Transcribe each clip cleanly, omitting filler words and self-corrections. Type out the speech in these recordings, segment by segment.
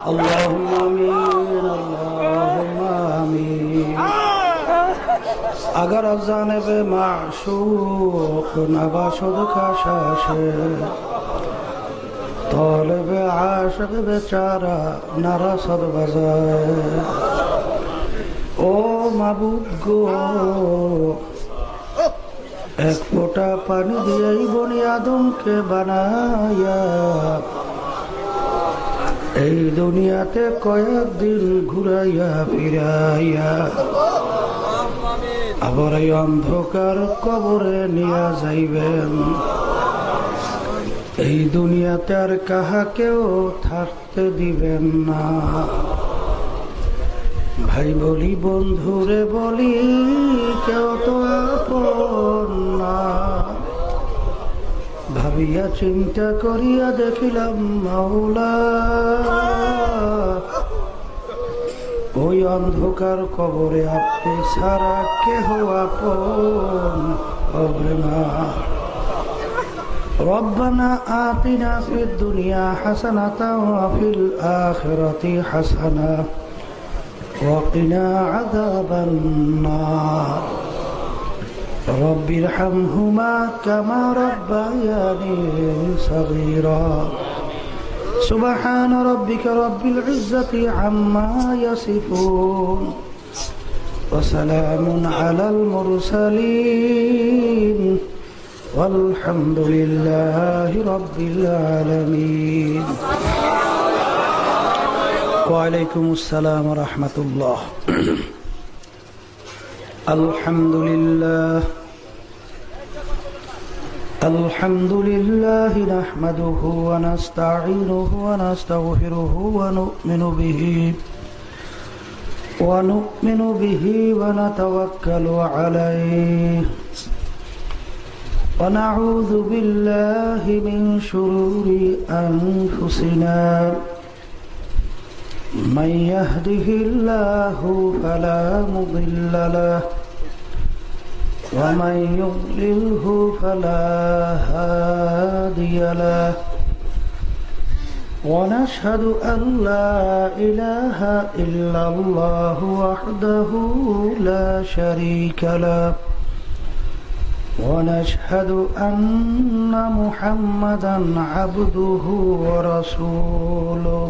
اللهم آمین اللهم آمین اگر از جانب معشوق نباشد خشاشه طالب عاشق বেচারা نرسد بزای ও মাবুদ গো এক ফোঁটা পানি দিয়েই বনি আদমকে বানায়া এই দুনিয়াতে কয়েকদিন ঘুরাইয়া ফিরাইয়া আবার এই অন্ধকার কবরে নিয়ে যাইবেন। এই দুনিয়াতে আর কাহাকেও থাকতে দিবেন না। ভাই বলি বন্ধুরে বলি কেউ তো আপন না। ভাবিয়া চিন্তা করিয়া দেখিলাম মাওলা ওই অন্ধকার কবরে আপনি ছাড়া কেহ আপন হবে না। রব্বানা আতিনা ফিদ দুনিয়া হাসানাতাও ওয়া ফিল আখিরাতি হাসানা ওয়া কিনা আযাবান নার। رب ارحمهما كما ربياني صغيرا سبحان ربك رب العزة عما يصفون وسلام على المرسلين والحمد لله رب العالمين وعليكم السلام ورحمة الله الحمد لله نحمده ونستعينه ونستغفره ونؤمن به ونتوكل عليه ونعوذ بالله من شرور أنفسنا من يهده الله فلا مضل له ومن يضلله فلا هادي له ونشهد أن لا إله إلا الله وحده لا شريك له ونشهد أن محمدا عبده ورسوله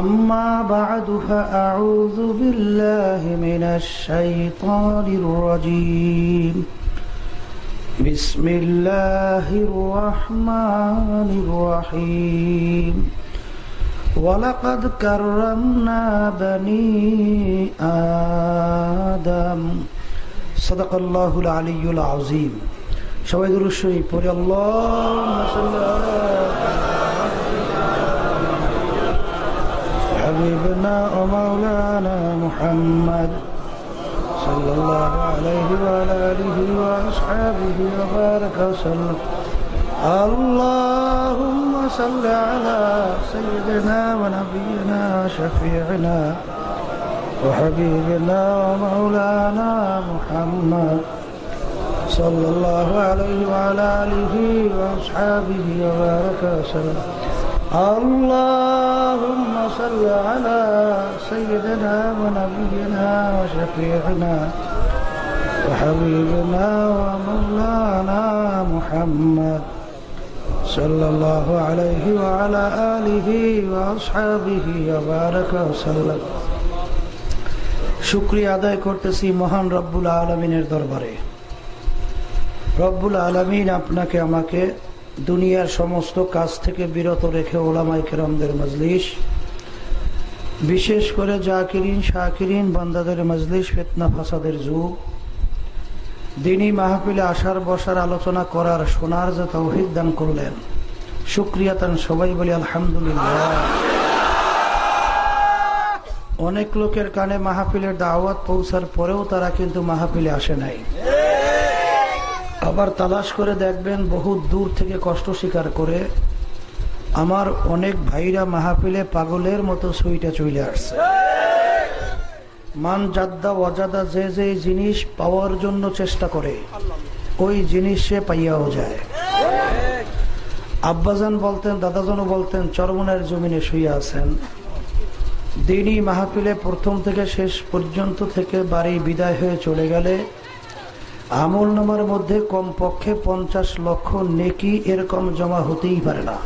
أما بعد فأعوذ بالله من الشيطان الرجيم بسم الله الرحمن الرحيم ولقد كرمنا بني آدم صدق الله العلي العظيم সবাই দুরূদ শরীফ পড়ি আল্লাহুম্মা সাল্লি আলা حبيبنا ومولانا محمد صلى الله عليه وعلى آله وأصحابه وبارك وسلم اللهم صل على سيدنا ونبينا وشفيعنا وحبيبنا ومولانا محمد صلى الله عليه وعلى آله وأصحابه وبارك وسلم اللهم صل على سيدنا ونبينا وشفيعنا وحبيبنا ومولانا محمد صلى الله عليه وعلى آله وأصحابه وبارك وسلم শুকরিয়া আদায় করতেছি মহান রব্বুল আলামিনের দরবারে। রব্বুল আলামিন আপনাকে আমাকে দুনিয়ার সমস্ত কাজ থেকে বিরত রেখে ওলামায়ে কেরামদের মজলিস, বিশেষ করে জাকিরিন শাকিরিন বান্দাদের মজলিস, ফিতনা ফাসাদের যুগ, দ্বীনি মাহফিলে আসার বসার আলোচনা করার শোনার যে তৌফিক দান করলেন, শুকরিয়া তান সবাই বলি আলহামদুলিল্লাহ। অনেক লোকের কানে মাহফিলের দাওয়াত পৌঁছার পরেও তারা কিন্তু মাহফিলে আসে নাই। আবার তালাশ করে দেখবেন বহু দূর থেকে কষ্ট স্বীকার করে আমার অনেক ভাইরা মাহফিলে পাগলের মতো সুইটা চলে আসছে। মান জাদ্দা ওয়াজাদা যে যে জিনিস পাওয়ার জন্য চেষ্টা করে ওই জিনিস সে পাইয়াও যায়। আব্বাজান বলতেন, দাদাজানও বলতেন, চরমনের জমিনে শুয়ে আছেন। দিনই মাহফিলে প্রথম থেকে শেষ পর্যন্ত থেকে বাড়ি বিদায় হয়ে চলে গেলে আমল নামার মধ্যে কমপক্ষে 50 লক্ষ নেকি এরকম জমা হতেই পারে না।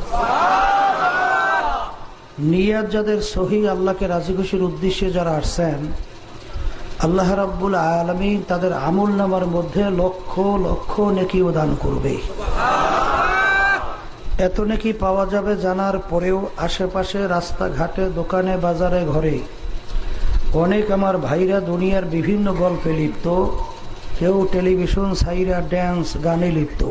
নিয়াত যাদের সহি, আল্লাহকে রাজি খুশির উদ্দেশ্যে যারা আসছেন, আল্লাহ রাব্বুল আলামিন তাদের আমল নামার মধ্যে লক্ষ লক্ষ নেকি দান করবে। এত নেকি পাওয়া যাবে জানার পরেও আশেপাশে রাস্তাঘাটে, দোকানে, বাজারে, ঘরে অনেক আমার ভাইরা দুনিয়ার বিভিন্ন গল্পে লিপ্ত, কেউ টেলিভিশন সাইরা ড্যান্স গানে লিপ্ত,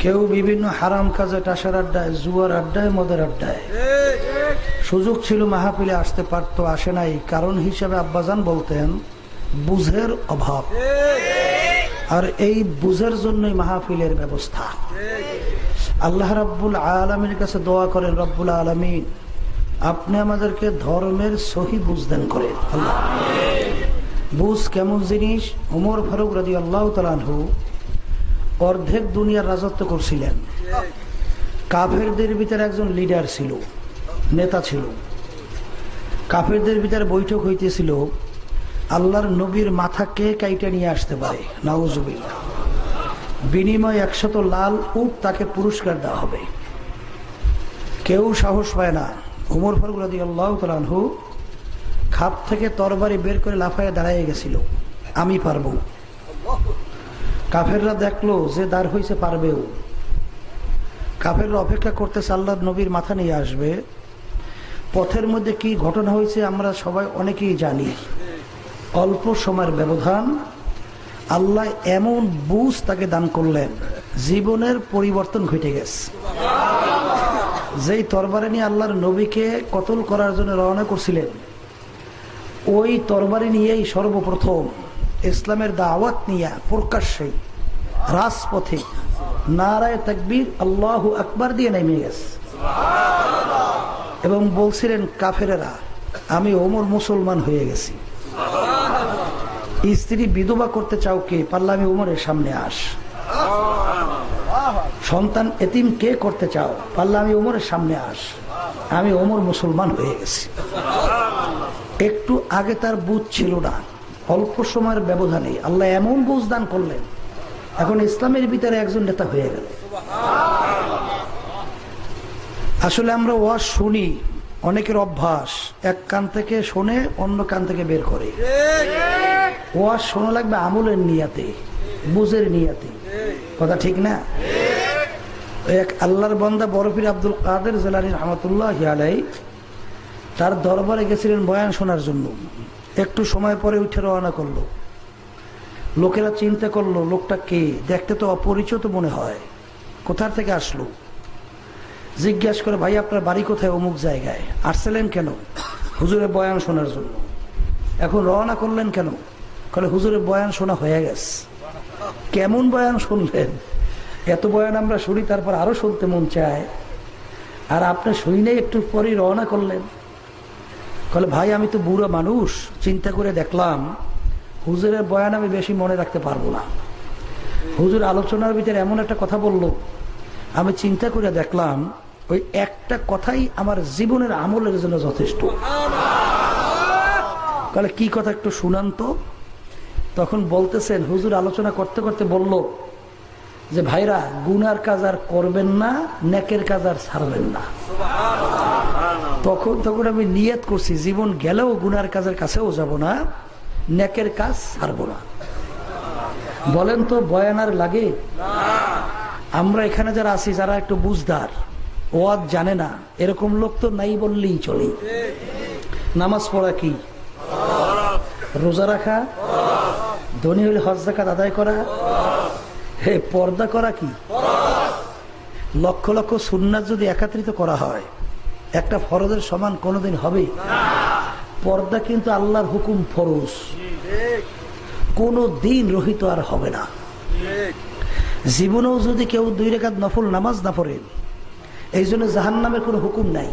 কেউ বিভিন্ন হারাম কাজে, টাসার আড্ডায়, জুয়ার আড্ডায়, মদের আড্ডায়। সুযোগ ছিল মাহফিলে আসতে পারতো, আসে নাই। কারণ হিসেবে আব্বাজান বলতেন বুঝের অভাব, আর এই বুঝের জন্যই মাহফিলের ব্যবস্থা। আল্লাহ রাব্বুল আলামিনের কাছে দোয়া করেন, রব্বুল আলামিন আপনি আমাদেরকে ধর্মের সহি বুঝ দান করেন। আল্লাহ বুঝ কেমন জিনিস? ওমর ফারুক রাদিয়াল্লাহু তাআলা আনহু অর্ধেক দুনিয়ার রাজত্ব করছিলেন। কাফেরদের ভিতরে একজন লিডার ছিল, নেতা ছিল। কাফেরদের ভিতরে বৈঠক হইতেছিল, আল্লাহর নবীর মাথা কে কাইটা নিয়ে আসতে পারে, নাউজুবিল্লাহ, বিনিময়ে 100 লাল উট তাকে পুরস্কার দেওয়া হবে। কেউ সাহস পায় না। ওমর ফারুক রাদিয়াল্লাহু তাআলা আনহু খাপ থেকে তরবারি বের করে লাফায় দাঁড়ায় গেছিল, আমি পারবো। কাফেররা দেখলো যে দাঁড় হয়েছে, পারবেও। কাফেররা অপেক্ষা করতেছে আল্লাহর নবীর মাথা নিয়ে আসবে। পথের মধ্যে কি ঘটনা হয়েছে আমরা সবাই অনেকেই জানি। অল্প সময়ের ব্যবধান আল্লাহ এমন বুঝ তাকে দান করলেন, জীবনের পরিবর্তন ঘটে গেছে। যেই তরবারি নিয়ে আল্লাহর নবীকে কতল করার জন্য রওনা করছিলেন, ওই তরবারি নিয়েই সর্বপ্রথম ইসলামের দাওয়াত নিয়ে প্রকাশ্যে রাজপথে নারায়ে তাকবীর আল্লাহু আকবার দিয়ে নেমে গেছে এবং বলছিলেন, কাফেরেরা আমি ওমর মুসলমান হয়ে গেছি। স্ত্রী বিধবা করতে চাও কে? পারলে আমি ওমরের সামনে আস। সন্তান এতিম কে করতে চাও? পারলে আমি ওমরের সামনে আস। আমি ওমর মুসলমান হয়ে গেছি। একটু আগে তার বুঝ ছিল না, অল্প সময়ের ব্যবধানে আল্লাহ এমন বুঝ দান করলেন, এখন ইসলামের ভিতরে একজন নেতা হয়ে গেল। আসলে আমরা ওয়াজ শুনি, অনেকের অভ্যাস এক কান থেকে শোনে, অন্য কান থেকে বের করে। ওয়াজ শোনা লাগবে আমলের নিয়াতে, বুঝের নিয়াতে, কথা ঠিক না? এক আল্লাহর বান্দা বরফির আব্দুল কাদের জিলানী রাহমাতুল্লাহি আলাইহি তার দরবারে গেছিলেন বয়ান শোনার জন্য। একটু সময় পরে উঠে রওনা করলো। লোকেরা চিন্তা করলো লোকটা কে, দেখতে তো অপরিচিত মনে হয়, কোথা থেকে আসলো। জিজ্ঞাসা করে, ভাই আপনার বাড়ি কোথায়? অমুক জায়গায়। আসছিলেন কেন? হুজুরের বয়ান শোনার জন্য। এখন রওনা করলেন কেন? বলে হুজুরের বয়ান শোনা হয়ে গেছে। কেমন বয়ান শুনলেন? এত বয়ান আমরা শুনি, তারপর আরো শুনতে মন চায়, আর আপনি শুনেই একটু পরেই রওনা করলেন। বলে ভাই আমি তো বুড়ো মানুষ, চিন্তা করে দেখলাম হুজুরের বয়ান আমি বেশি মনে রাখতে পারবো না। হুজুর আলোচনার ভিতরে এমন একটা কথা বলল, আমি চিন্তা করে দেখলাম ওই একটা কথাই আমার জীবনের আমলের জন্য যথেষ্ট। বলে কি কথা একটু শুনান তো। তখন বলতেছেন, হুজুর আলোচনা করতে করতে বলল যে ভাইরা গুনার কাজ আর করবেন না, নেকের কাজ আর ছাড়বেন না। তখন আমি নিয়ত করছি জীবন গেলেও গুনার কাজের কাছেও যাব না, নেকের কাজ ছাড়বো না। বলেন তো বয়ান আর লাগে? আমরা এখানে যারা আছি, যারা একটু বুঝদার, ওয়াজ জানে না, এরকম লোক তো নাই বললেই চলে। নামাজ পড়া কি? রোজা রাখা? ধনী হলে হজ যাকাত আদায় করা? হে পর্দা করা কি? লক্ষ লক্ষ সুন্নাত যদি একত্রিত করা হয়, একটা ফরজের সমান কোনোদিন হবে? পর্দা কিন্তু আল্লাহর হুকুম, ফরজ, কোনো দিন রহিত আর হবে না। জীবনেও যদি কেউ 2 রাকাত নফল নামাজ না পড়ে, এই জন্য জাহান্নামের কোনো হুকুম নাই।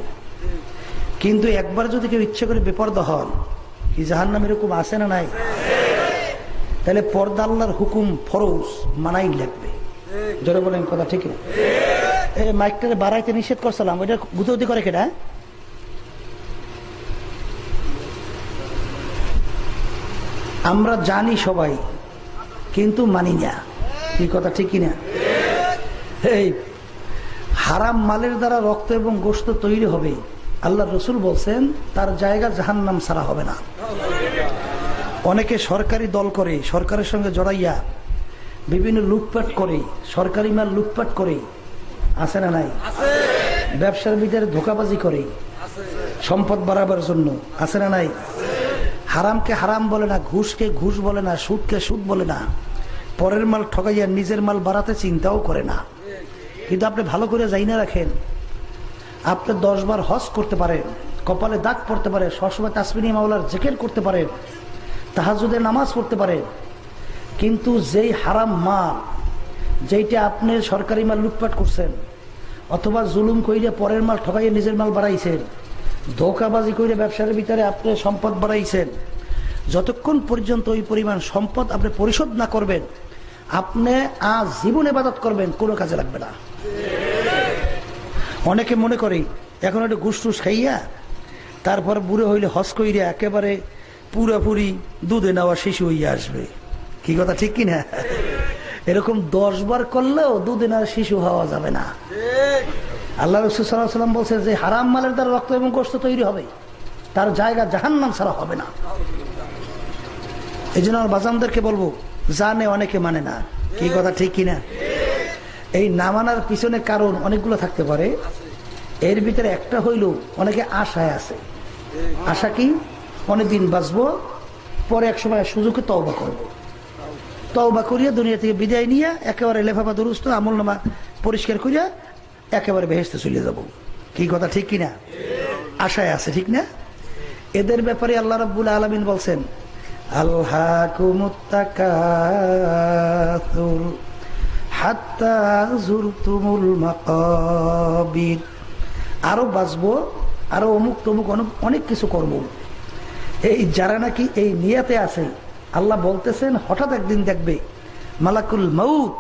কিন্তু একবার যদি কেউ ইচ্ছে করে বেপর্দা হন, কি জাহান্নামের হুকুম আছে না নাই? তাহলে পর্দা আল্লাহর হুকুম, ফরজ মানাই লাগবে। জোরে বলেন কথা ঠিক না? এই মাইকটারে বাড়াইতে নিষেধ করছিলাম, ওইটা গুতোগুতি করে কেটা? আমরা জানি সবাই, কিন্তু মানি না। কি কথা ঠিক কিনা? এই হারাম মালের দ্বারা রক্ত এবং গোশত তৈরি হবে, আল্লাহ রসুল বলছেন তার জায়গা জাহান্নাম ছাড়া হবে না। অনেকে সরকারি দল করে, সরকারের সঙ্গে জড়াইয়া বিভিন্ন লুটপাট করে, সরকারি মাল লুটপাট করে, আছে না নাই? ব্যবসার ভিতরে ধোকাবাজি করে সম্পদ বাড়াবার জন্য, আছে না নাই? হারামকে হারাম বলে না, ঘুষকে ঘুষ বলে না, সুদকে সুদ বলে না, পরের মাল ঠকাইয়া নিজের মাল বাড়াতে চিন্তাও করে না। কিন্তু আপনি ভালো করে যাই না রাখেন, আপনি 10 বার হজ করতে পারেন, কপালে দাগ পড়তে পারে, সবসময় তাসবিহ মাওলার জিকির করতে পারেন, তাহাজ্জুদের নামাজ পড়তে পারেন, কিন্তু যেই হারাম মাল, যেইটা আপনি সরকারি মাল লুটপাট করছেন, অথবা জুলুম কইরে পরের মাল ঠকাইয়া নিজের মাল বাড়াইছেন, ধোকাবাজি কইরে ব্যবসার ভিতরে আপনি সম্পদ বাড়াইছেন, যতক্ষণ পর্যন্ত ওই পরিমাণ সম্পদ আপনি পরিশোধ না করবেন, আপনি আজ জীবন ইবাদত করবেন, কোনো কাজে লাগবে না। অনেকে মনে করে এখন একটু ঘুষ টুস খাইয়া তারপর বুড়ো হইলে হজ কইরে একেবারে পুরাপুরি দুধে নেওয়া শিশু হইয়া আসবে। কি কথা ঠিক কিনা? এরকম 10 বার করলেও দুধে নেওয়া শিশু হওয়া যাবে না। আল্লাহ রাসূল সাল্লাল্লাহু আলাইহি ওয়াসাল্লাম বলছেন যে হারাম মালের দ্বারা রক্ত এবং গোশত তৈরি হবে, তার জায়গা জাহান্নাম ছাড়া হবে না। এই জন্য আমার বাজানদেরকে বলবো, জানে অনেকে মানে না। কি কথা ঠিক কিনা? এই না মানার পিছনে কারণ অনেকগুলো থাকতে পারে, এর ভিতরে একটা হইল অনেকে আশায় আছে। আশা কি? অনেকদিন বাঁচবো, পরে এক সময় সুযোগে তওবা করব, তওবা করিয়া দুনিয়া থেকে বিদায় নিয়ে একেবারে লেফাফা দুরুস্ত আমল নামা পরিষ্কার করিয়া একেবারে বেহেশতে চলে যাব। কি কথা ঠিক কিনা? আশায় আছে, ঠিক না? এদের ব্যাপারে আল্লাহ রাব্বুল আলামিন বলছেন, আলহাকুমুত তাকাসুর হাত্তা যুরতুমুল মাকাবির। আরো বাঁচবো, আরো অমুক তমুক অনেক কিছু করব। এই যারা নাকি এই নিয়াতে আছে, আল্লাহ বলতেছেন হঠাৎ একদিন দেখবে মালাকুল মউত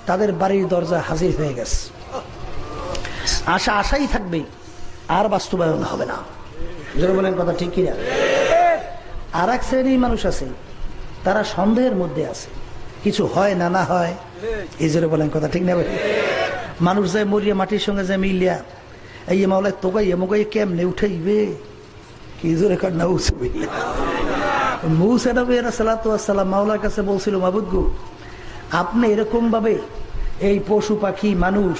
তাদের বাড়ির দরজা হাজির হয়ে গেছে। আশা আশাই থাকবে, আর বাস্তবায়ন হবে না। যারা বলেন কথা ঠিক কিনা? আর এক শ্রেণীর মানুষ আছে, তারা সন্দেহের মধ্যে আছে, কিছু হয় না না হয়। এই জন্য বলেন কথা ঠিক না? মানুষ যায় মরিয়া মাটির সঙ্গে যায় মিলিয়া, এই মাওলায় তোগাইয়া মোগাইয়া কেমনে উঠাইবে? কি জোরে কর না উঠবিল্লাহ। মুসা নবী সাল্লাল্লাহু আলাইহি ওয়াসাল্লাম মাওলার কাছে বলছিল, মাবুদ গো, আপনি এরকম ভাবে এই পশু পাখি মানুষ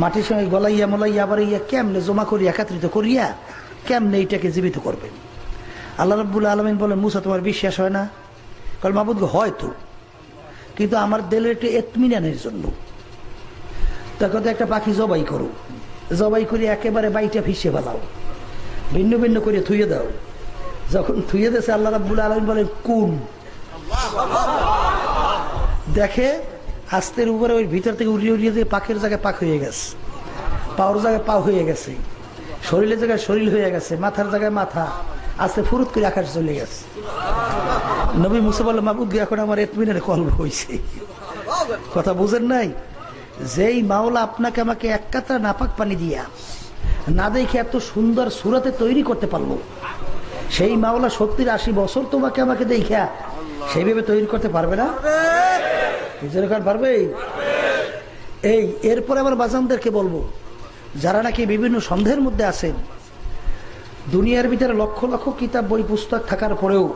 মাটির সঙ্গে গলাইয়া মলাইয়া আবার ইয়া কেমনে জমা করিয়া একত্রিত করিয়া কেমনে এইটাকে জীবিত করবেন? আল্লাহ রাব্বুল আলামিন বলেন, মুসা তোমার বিশ্বাস হয় না? কারণ মাবুদ গো, হয়তো, কিন্তু আমার দিলের একটু ইতমিনানের জন্য তখন একটা পাখি জবাই করো, জবাই করে একেবারে বাইটা ফিসে ফেলাও, ভিন্ন ভিন্ন করে থুয়ে দাও। যখন থুয়ে দিয়েছে আল্লাহ রাব্বুল আলামিন বলেন কোন, দেখে আস্তের উপরে ওই ভিতর থেকে উড়িয়ে উড়িয়ে দিয়ে পাখের জায়গায় পাখ হয়ে গেছে, পাওয়ার জায়গায় পা হয়ে গেছে, শরীরের জায়গায় শরীর হয়ে গেছে, মাথার জায়গায় মাথা, আস্তে ফুরুত করে আকাশ চলে গেছে। নবী মুসা বলল, মাবুদ এখন আমার ইতমিনের কলব হয়েছে। কথা বুঝেন নাই? যেই মাওলা আপনাকে আমাকে এক কাতরা নাপাক পানি দিয়া না দেখে এত সুন্দর সুরাতে তৈরি করতে পারলো, সেই মাওলা 70-80 বছর তোমাকে আমাকে দেখা সেইভাবে তৈরি করতে পারবে না? পারবে? এই এরপরে আবার বাজানদেরকে বলবো, যারা নাকি বিভিন্ন সন্দেহের মধ্যে আছেন, দুনিয়ার ভিতরে লক্ষ লক্ষ কিতাব বই পুস্তক থাকার পরেও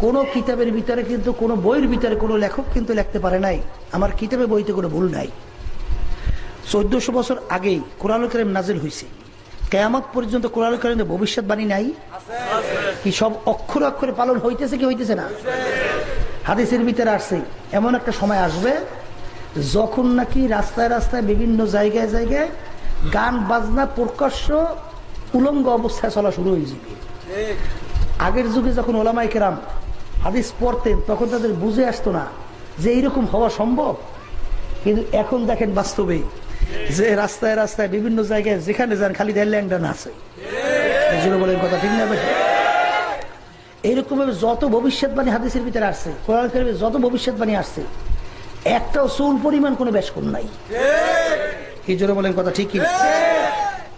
কোন কিতাবের ভিতরে কিন্তু কোন বইয়ের ভিতরে কোনো লেখক কিন্তু লিখতে পারে নাই আমার কিতাবে বইতে কোনো ভুল নাই। 1400 বছর আগেই কোরআনুল কারীম নাজিল হয়েছে, কিয়ামত পর্যন্ত কোরআনুল কারীমে ভবিষ্যৎবাণী নাই? কি সব অক্ষরে অক্ষরে পালন হইতেছে কি হইতেছে না? হাদিসের ভিতরে আসছে এমন একটা সময় আসবে যখন নাকি রাস্তায় রাস্তায় বিভিন্ন জায়গায় জায়গায় গান বাজনা প্রকাশ্য উলঙ্গ অবস্থায় চলা শুরু হয়ে যাবে। আগের যুগে যখন ওলামায়ে কেরাম হাদিস পড়তেন তখন তাদের বুঝে আসতো না যে এইরকম হওয়া সম্ভব, কিন্তু এখন দেখেন বাস্তবে যে রাস্তায় রাস্তায় বিভিন্ন জায়গায় যেখানে যান খালি ল্যাংডা আছে। বলেন কথা ঠিক না? এইরকম ভাবে যত ভবিষ্যৎবাণী হাদিসের ভিতরে আসছে, কোরআন কারীমে যত ভবিষ্যৎবাণী আসছে, একটাও চুল পরিমাণ কোনো বেশ কম নাই। কি জোরে বলেন কথা ঠিক কি?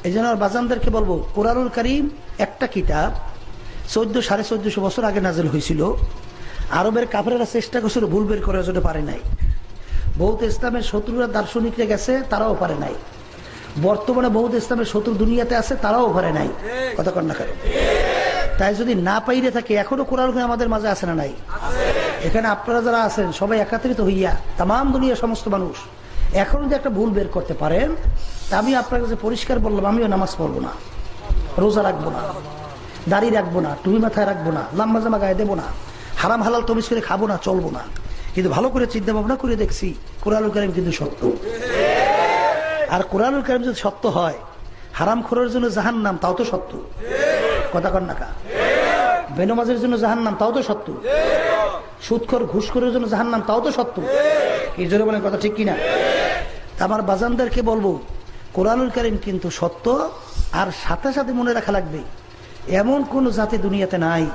এই জন্য বাজানদেরকে বলবো, কোরআনুল কারীম একটা কিতাব 1400-1450 বছর আগে নাজিল হয়েছিল। আরবের কাফেরেরা চেষ্টা করছিল ভুল বের করার জন্য, পারে নাই। বহুত ইসলামের শত্রুরা দার্শনিকরা গেছে, তারাও পারে নাই। বর্তমানে বহুত ইসলামের শত্রু দুনিয়াতে আছে, তারাও পারে নাই। কথা কন না কেন? তাই যদি না পাইরে থাকে, এখনো কোরআন আমাদের মাঝে আছে না নাই? এখানে আপনারা যারা আছেন সবাই একত্রিত হইয়া তাম দুনিয়ার সমস্ত মানুষ এখন যদি একটা ভুল বের করতে পারেন, তা আমি আপনার কাছে পরিষ্কার বললাম, আমিও নামাজ পড়বো না, রোজা রাখবো না, দাড়ি রাখবো না, টুপি মাথায় রাখবো না, লাম্বা জামা গায়ে দেবো না, হারাম হালাল তমিজ করে খাবো না, চলবো না। কিন্তু ভালো করে চিন্তা ভাবনা করে দেখছি কোরআনুল কারীম কিন্তু সত্য। আর কোরআনুল কারীম যদি সত্য হয়, হারাম খোরের জন্য জাহান্নাম, তাও তো সত্য। কথা কন না কা? বেনমাজের জন্য জাহান্নাম, তাও তো সত্য। সুদখোর ঘুষখোরের জন্য জাহান্নাম, তাও তো সত্য। এই জন্য বলেন কথা ঠিক কিনা? আমার বাজানদেরকে বলবো, কোরআনুল কারীম কিন্তু সত্য। আর সাথে সাথে মনে রাখা লাগবে, এমন কোন জাতি দুনিয়াতে নাই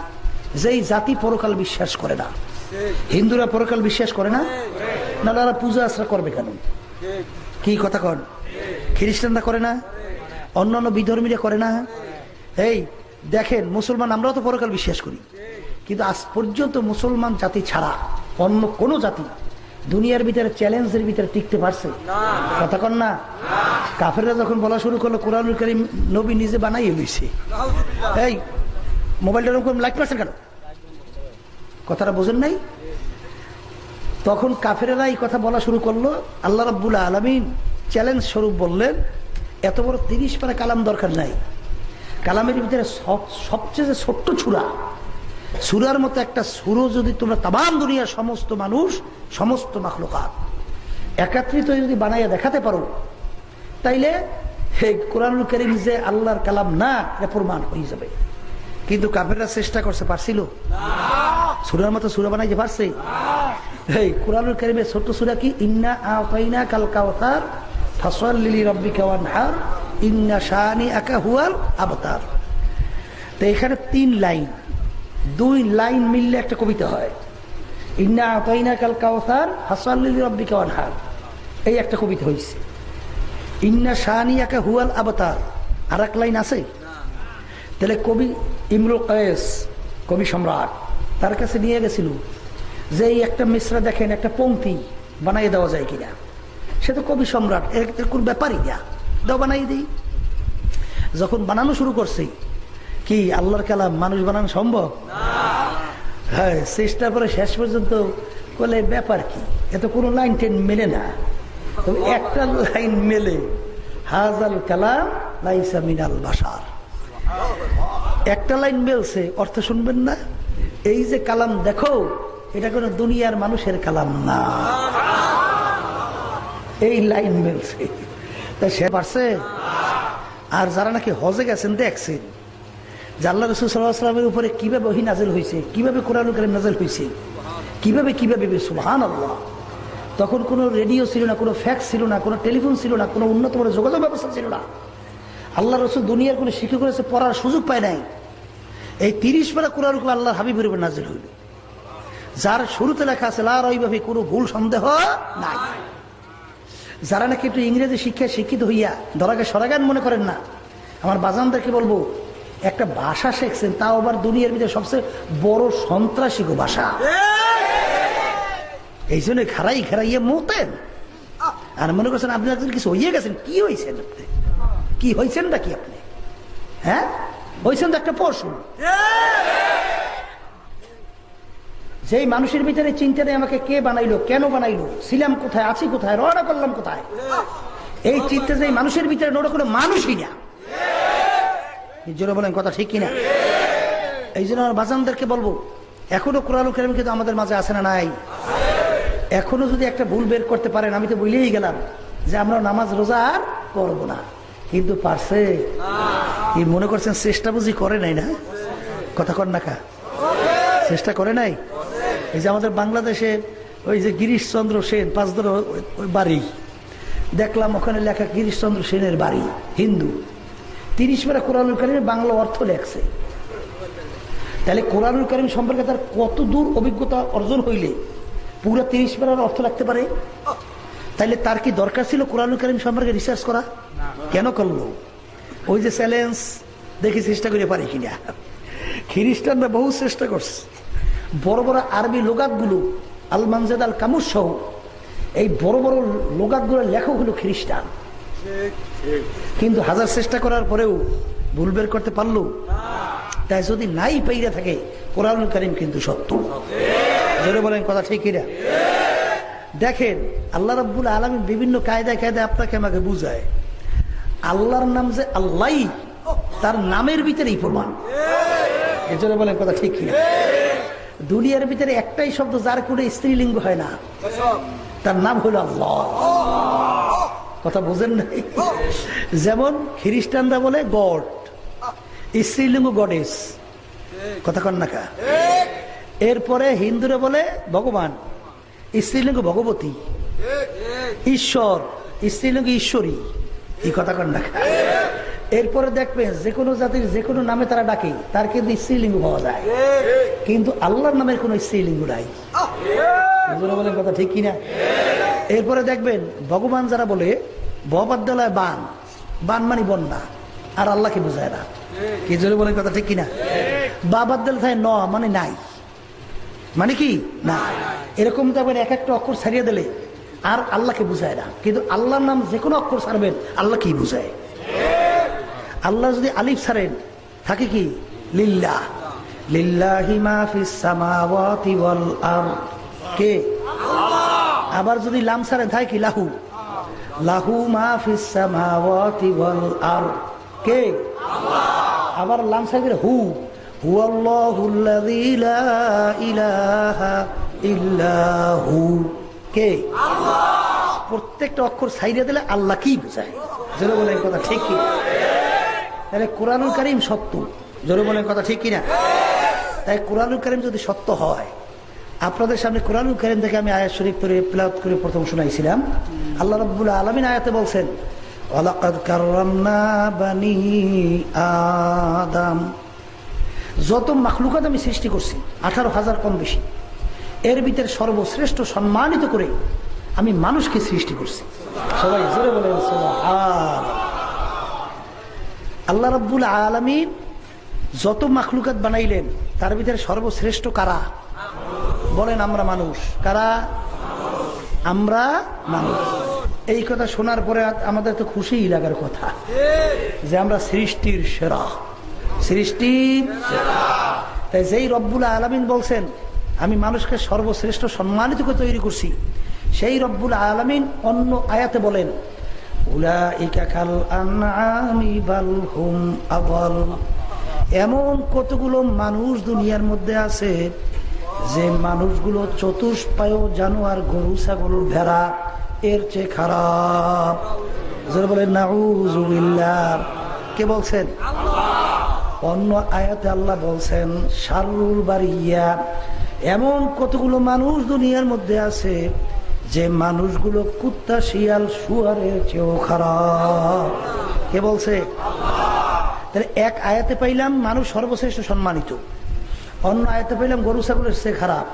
যেই জাতি পরকাল বিশ্বাস করে না। হিন্দুরা পরকাল বিশ্বাস করে না, না ওরা পূজা আশ্রা করবে কেন? কি কথা কন? খ্রিস্টানরা করে না, অন্যান্য বিধর্মীরা করে না। এই দেখেন, মুসলমান আমরাও তো পরকাল বিশ্বাস করি, কিন্তু আজ পর্যন্ত মুসলমান জাতি ছাড়া অন্য কোন জাতি দুনিয়ার ভিতরে চ্যালেঞ্জের ভিতরে টিকতে পারছে? কথা কন না? কাফেররা যখন বলা শুরু করলো কোরআনুল কারীম নবী নিজে বানাইয়ে লইছে, এই মোবাইলটা এরকম লাইক পাচ্ছেন কেন? কথাটা বোঝেন নাই? তখন কাফেরেরা এই কথা বলা শুরু করলো। আল্লাহ রাব্বুল আলামিন চ্যালেঞ্জ স্বরূপ বললেন, এত বড় 30 পারা কালাম দরকার নাই। কালামের ভিতরে সবচেয়ে ছোট্ট ছুরা, সুরার মতো একটা সুরও যদি তোমরা তাম দুনিয়ার সমস্ত মানুষ, সমস্ত মাখলুকাত একত্রিত যদি বানাইয়া দেখাতে পারো, তাইলে হে কোরআনুল কারীম যে আল্লাহর কালাম না, এটা প্রমাণ হয়ে যাবে। কিন্তু কাফেররা চেষ্টা করছে, পারছিল? সুরার মতো সুরা বানাইতে পারছে? এই কোরআনুল কারীমের ছোট্ট সুরা কি? ইন্না আতাইনা কাল কাউসার ফাসাল্লি লিরাব্বিকা ওয়ানহার ইন্না শানিআকা হুয়াল আবতার। তো এখানে 3 লাইন, 2 লাইন মিললে একটা কবিতা হয়। ইন্না আতাইনা কাল কাউসার ফাসাল্লি লিরাব্বিকা ওয়ানহার, এই একটা কবিতা হয়েছে। ইন্না শানিআকা হুয়াল আবতার, আর এক লাইন আছে। তাহলে কবি ইমরুল কায়েস, কবি সম্রাট, তার কাছে নিয়ে গেছিল যে এই একটা মিসরা দেখেন, একটা পংক্তি বানাই দেওয়া যায় কিনা। সে তো কবি সম্রাট, এর কোন ব্যাপারই না, দাও বানাই দিই। যখন বানানো শুরু করছে, কি আল্লাহর কালাম মানুষ বানানো সম্ভব? হ্যাঁ, চেষ্টা করে শেষ পর্যন্ত বলে ব্যাপার কি, এত কোনো লাইন টেন মেলে না। তবে একটা লাইন মেলে, হাজাল কালাম লাইসা মিনাল বাশার। একটা লাইন মেলছে, অর্থ শুনবেন না? এই যে কালাম দেখো, এটা কোনো দুনিয়ার মানুষের কালাম না। এই লাইন মেলছে, তাই সে পারছে। আর যারা নাকি হজে গেছেন দেখছেন যে আল্লাহ রাসূল সাল্লাল্লাহু আলাইহি ওয়াসাল্লামের উপরে কিভাবে ওহী নাযিল হয়েছে, কিভাবে কোরআনুল কারীম নাযিল হয়েছে, কিভাবে সুবহানাল্লাহ। তখন কোনো রেডিও ছিল না, কোনো ফ্যাক্স ছিল না, কোনো টেলিফোন ছিল না, কোনো উন্নত মানের যোগাযোগ ব্যবস্থা ছিল না। আল্লাহ রাসূল দুনিয়ার কোনো শিক্ষক করেছে, পড়ার সুযোগ পায় নাই। এই 30 পারা কোরআনুল কারীম আল্লাহর হাবিবের উপর নাযিল হইল, যার শুরুতে লেখা আছে লা রাইবা ফি, কোনো ভুল সন্দেহ নাই। যারা নাকি একটু ইংরেজি শিক্ষায় শিক্ষিত হইয়া ধরাকে সরাগান মনে করেন না, আমার বাজানদেরকে বলবো, একটা ভাষা শিখছেন, তাও আবার দুনিয়ার ভিতরে সবচেয়ে বড় সন্ত্রাসী ভাষা। এই জন্য খারাইয়ে মোতেন আর মনে করছেন আপনি একজন কিছু হইয়ে গেছেন। কি হয়েছেন আপনি? কি হয়েছেন না কি আপনি? হ্যাঁ, হয়েছেন তো একটা পশু। যেই মানুষের ভিতরে চিন্তা নেই আমাকে কে বানাইলো, কেন বানাইলো, ছিলাম কোথায়, আছি কোথায়, রওনা করলাম কোথায়, এই চিন্তা যেই মানুষের ভিতরে ওটা কোনো মানুষই না। জোরে বলেন কথা ঠিক কিনা? এই জন্য আমার বাজানদেরকে বলবো, এখনো কোরআনুল কারীম কিন্তু আমাদের মাঝে আছে না নাই? এখনো যদি একটা ভুল বের করতে পারেন, আমি তো বলেই গেলাম যে আমরা নামাজ রোজা আর করবো না, কিন্তু পারছে কি মনে করছেন? চেষ্টা বুঝি করে নাই না? কথা কর না কা? চেষ্টা করে নাই? এই যে আমাদের বাংলাদেশে ওই যে গিরিশচন্দ্র সেন 5 বাড়ি দেখলাম, ওখানে লেখা গিরিশচন্দ্র সেনের বাড়ি, হিন্দু, 30 পারা কোরআনুল কারীমের বাংলা অর্থ লেখছে। তাহলে কোরআনুল কারীম সম্পর্কে তার কত দূর অভিজ্ঞতা অর্জন হইলে পুরো 30 পারার অর্থ লাগতে পারে? তাইলে তার কি দরকার ছিল কোরআন কারীম সম্পর্কে রিসার্চ করা? কেন করলো? ওই যে চ্যালেঞ্জ, দেখি চেষ্টা করে পারি কিনা। খ্রিস্টানরা বহু চেষ্টা করছে, বড় বড় আরবি লোগাতগুলো আল মানজাদ আল কামুস সহ এই বড় বড় লোগাতগুলোর লেখক হলো খ্রিস্টান, কিন্তু হাজার চেষ্টা করার পরেও ভুল বের করতে পারলো। তাই যদি নাই পাইরা থাকে কোরআন কারীম কিন্তু সত্য। জোরে বলেন কথা ঠিক কিনা? দেখেন আল্লাহ রাব্বুল আলামিন বিভিন্ন কায়দায় কায়দায় আপনাকে আমাকে বুঝায়। আল্লাহর নাম যে আল্লাহ, তার নামের ভিতরেই প্রমাণ। এজন্য বলেন কথা ঠিক কিনা? দুনিয়ার ভিতরে একটাই শব্দ যার কোনো স্ত্রীলিঙ্গ হয় না, তার নাম হলো আল্লাহ। কথা বোঝেন নাই? যেমন খ্রিস্টানরা বলে গড, স্ত্রীলিঙ্গ গডেস, কথা কন না কা? এরপরে হিন্দুরা বলে ভগবান, স্ত্রীলিঙ্গ ভগবতী। ঈশ্বর, স্ত্রীলিঙ্গ ঈশ্বরী, এই কথা কন না কা? এরপরে দেখবেন যে কোনো জাতির যে কোনো নামে তারা ডাকে, তার কিন্তু স্ত্রীলিঙ্গ পাওয়া যায়, কিন্তু আল্লাহর নামের কোনো স্ত্রীলিঙ্গ নাই। বলেন কথা ঠিক কিনা? এরপরে দেখবেন ভগবান যারা বলে ববাদ্দালয় বান, বান মানে বন্যা, আর আল্লাহকে বোঝায় না। কি জোরে বলেন কথা ঠিক কিনা? বাবাদ্দাল থাকে ন মানে নাই, মানে কি না। এরকম দেখবেন এক একটা অক্ষর ছাড়িয়ে দিলে আর আল্লাহকে বুঝায় না, কিন্তু আল্লাহর নাম যে কোনো অক্ষর ছাড়বেন আল্লাহ কি বুঝায়। আল্লাহ যদি আলিফ ছাড়েন থাকে কি লিল্লাহ, লিল্লাহি মা ফিস সামাওয়াতি ওয়াল আরদ, কে? আবার যদি লাম ছাড়েন থাকে কি লাহু, লাহু মা ফিস সামাওয়াতি ওয়াল আরদ, কে? আবার লাম ছাড়েন হু, হুয়াল্লাহুল্লাযী লা ইলাহা ইল্লা হু, কে? প্রত্যেকটা অক্ষর ছাইড়ে দিলে আল্লাহ কি বোঝায়। জোরে বলেন কথা ঠিক কি? তাহলে কোরআনুল কারীম সত্য। জোরে বলেন কথা ঠিক কিনা? তাই কোরআনুল কারীম যদি সত্য হয়, আপনাদের সামনে কোরআনুল কারীম থেকে আমি আয়াত শরীফ করে তেলাওয়াত করে প্রথম শোনাইছিলাম। আল্লাহ রাব্বুল আলামিন আয়াতে বলছেন, ওয়ালাকাদ কাররামনা বানি আদম, যত মাখলুকাত আমি সৃষ্টি করছি 18,000 কম বেশি, এর ভিতরে সর্বশ্রেষ্ঠ সম্মানিত করে আমি মানুষকে সৃষ্টি করছি। সবাই জোরে বলেন সুবহান। আল্লাহ রাব্বুল আলামিন যত মাখলুকাত বানাইলেন তার ভিতরে সর্বশ্রেষ্ঠ কারা? বলেন আমরা মানুষ। কারা? আমরা মানুষ। এই কথা শোনার পরে আমাদের তো খুশিই লাগার কথা যে আমরা সৃষ্টির সেরা, সৃষ্টির সেরা। তাই যেই রব্বুল আলামিন বলছেন আমি মানুষকে সর্বশ্রেষ্ঠ সম্মানিত করে তৈরি করছি, সেই রব্বুল আলামিন অন্য আয়াতে বলেন উলাইকা কাল আনআমি বাল হুম আযাল, এমন কতগুলো মানুষ দুনিয়ার মধ্যে আছে যে মানুষগুলো চতুষ্পায় জানোয়ার, গরু, ছাগল, ভেড়া এর চেয়ে খারাপ। যারা বলেন নাউযুবিল্লাহ। কে বলছেন? অন্য আয়াতে আল্লাহ বলছেন শাররুল বারিয়া, এমন কতগুলো মানুষ দুনিয়ার মধ্যে আছে যে মানুষগুলো কুত্তা, শিয়াল, শুয়ারের চেয়েও খারাপ। কে বলছে? তাহলে এক আয়াতে পাইলাম মানুষ সর্বশ্রেষ্ঠ সম্মানিত, অন্য আয়াতে পাইলাম গরু ছাগলের চেয়ে খারাপ,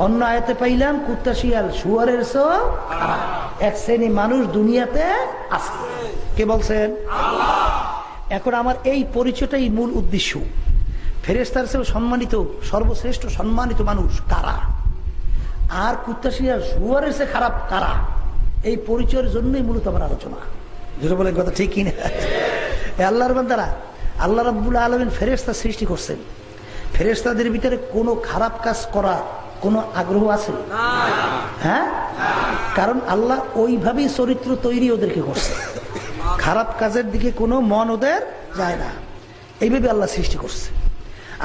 অন্য আয়াতে পাইলাম কুত্তা, শিয়াল, শুয়ারের চেয়েও খারাপ। এক শ্রেণী মানুষ দুনিয়াতে আছে। কে বলছেন? এখন আমার এই পরিচয়টাই মূল উদ্দেশ্য। ফেরেশতার চেয়েও সম্মানিত, সর্বশ্রেষ্ঠ সম্মানিত মানুষ কারা, আর কুত্তা, শিয়াল, শুয়ারের চেয়ে খারাপ কারা, এই পরিচয়ের জন্যই মূলত আমার আলোচনা। যেটা বলেন কথা ঠিক কিনা? আল্লাহর বান্দারা, আল্লাহ রাব্বুল আলামিন ফেরেশতা সৃষ্টি করছেন, ফেরেশতাদের ভিতরে কোনো খারাপ কাজ করার কোনো আগ্রহ আছে? হ্যাঁ, কারণ আল্লাহ ওইভাবেই চরিত্র তৈরি ওদেরকে করছে, খারাপ কাজের দিকে কোনো মন ওদের যায় না, এইভাবে আল্লাহ সৃষ্টি করছে।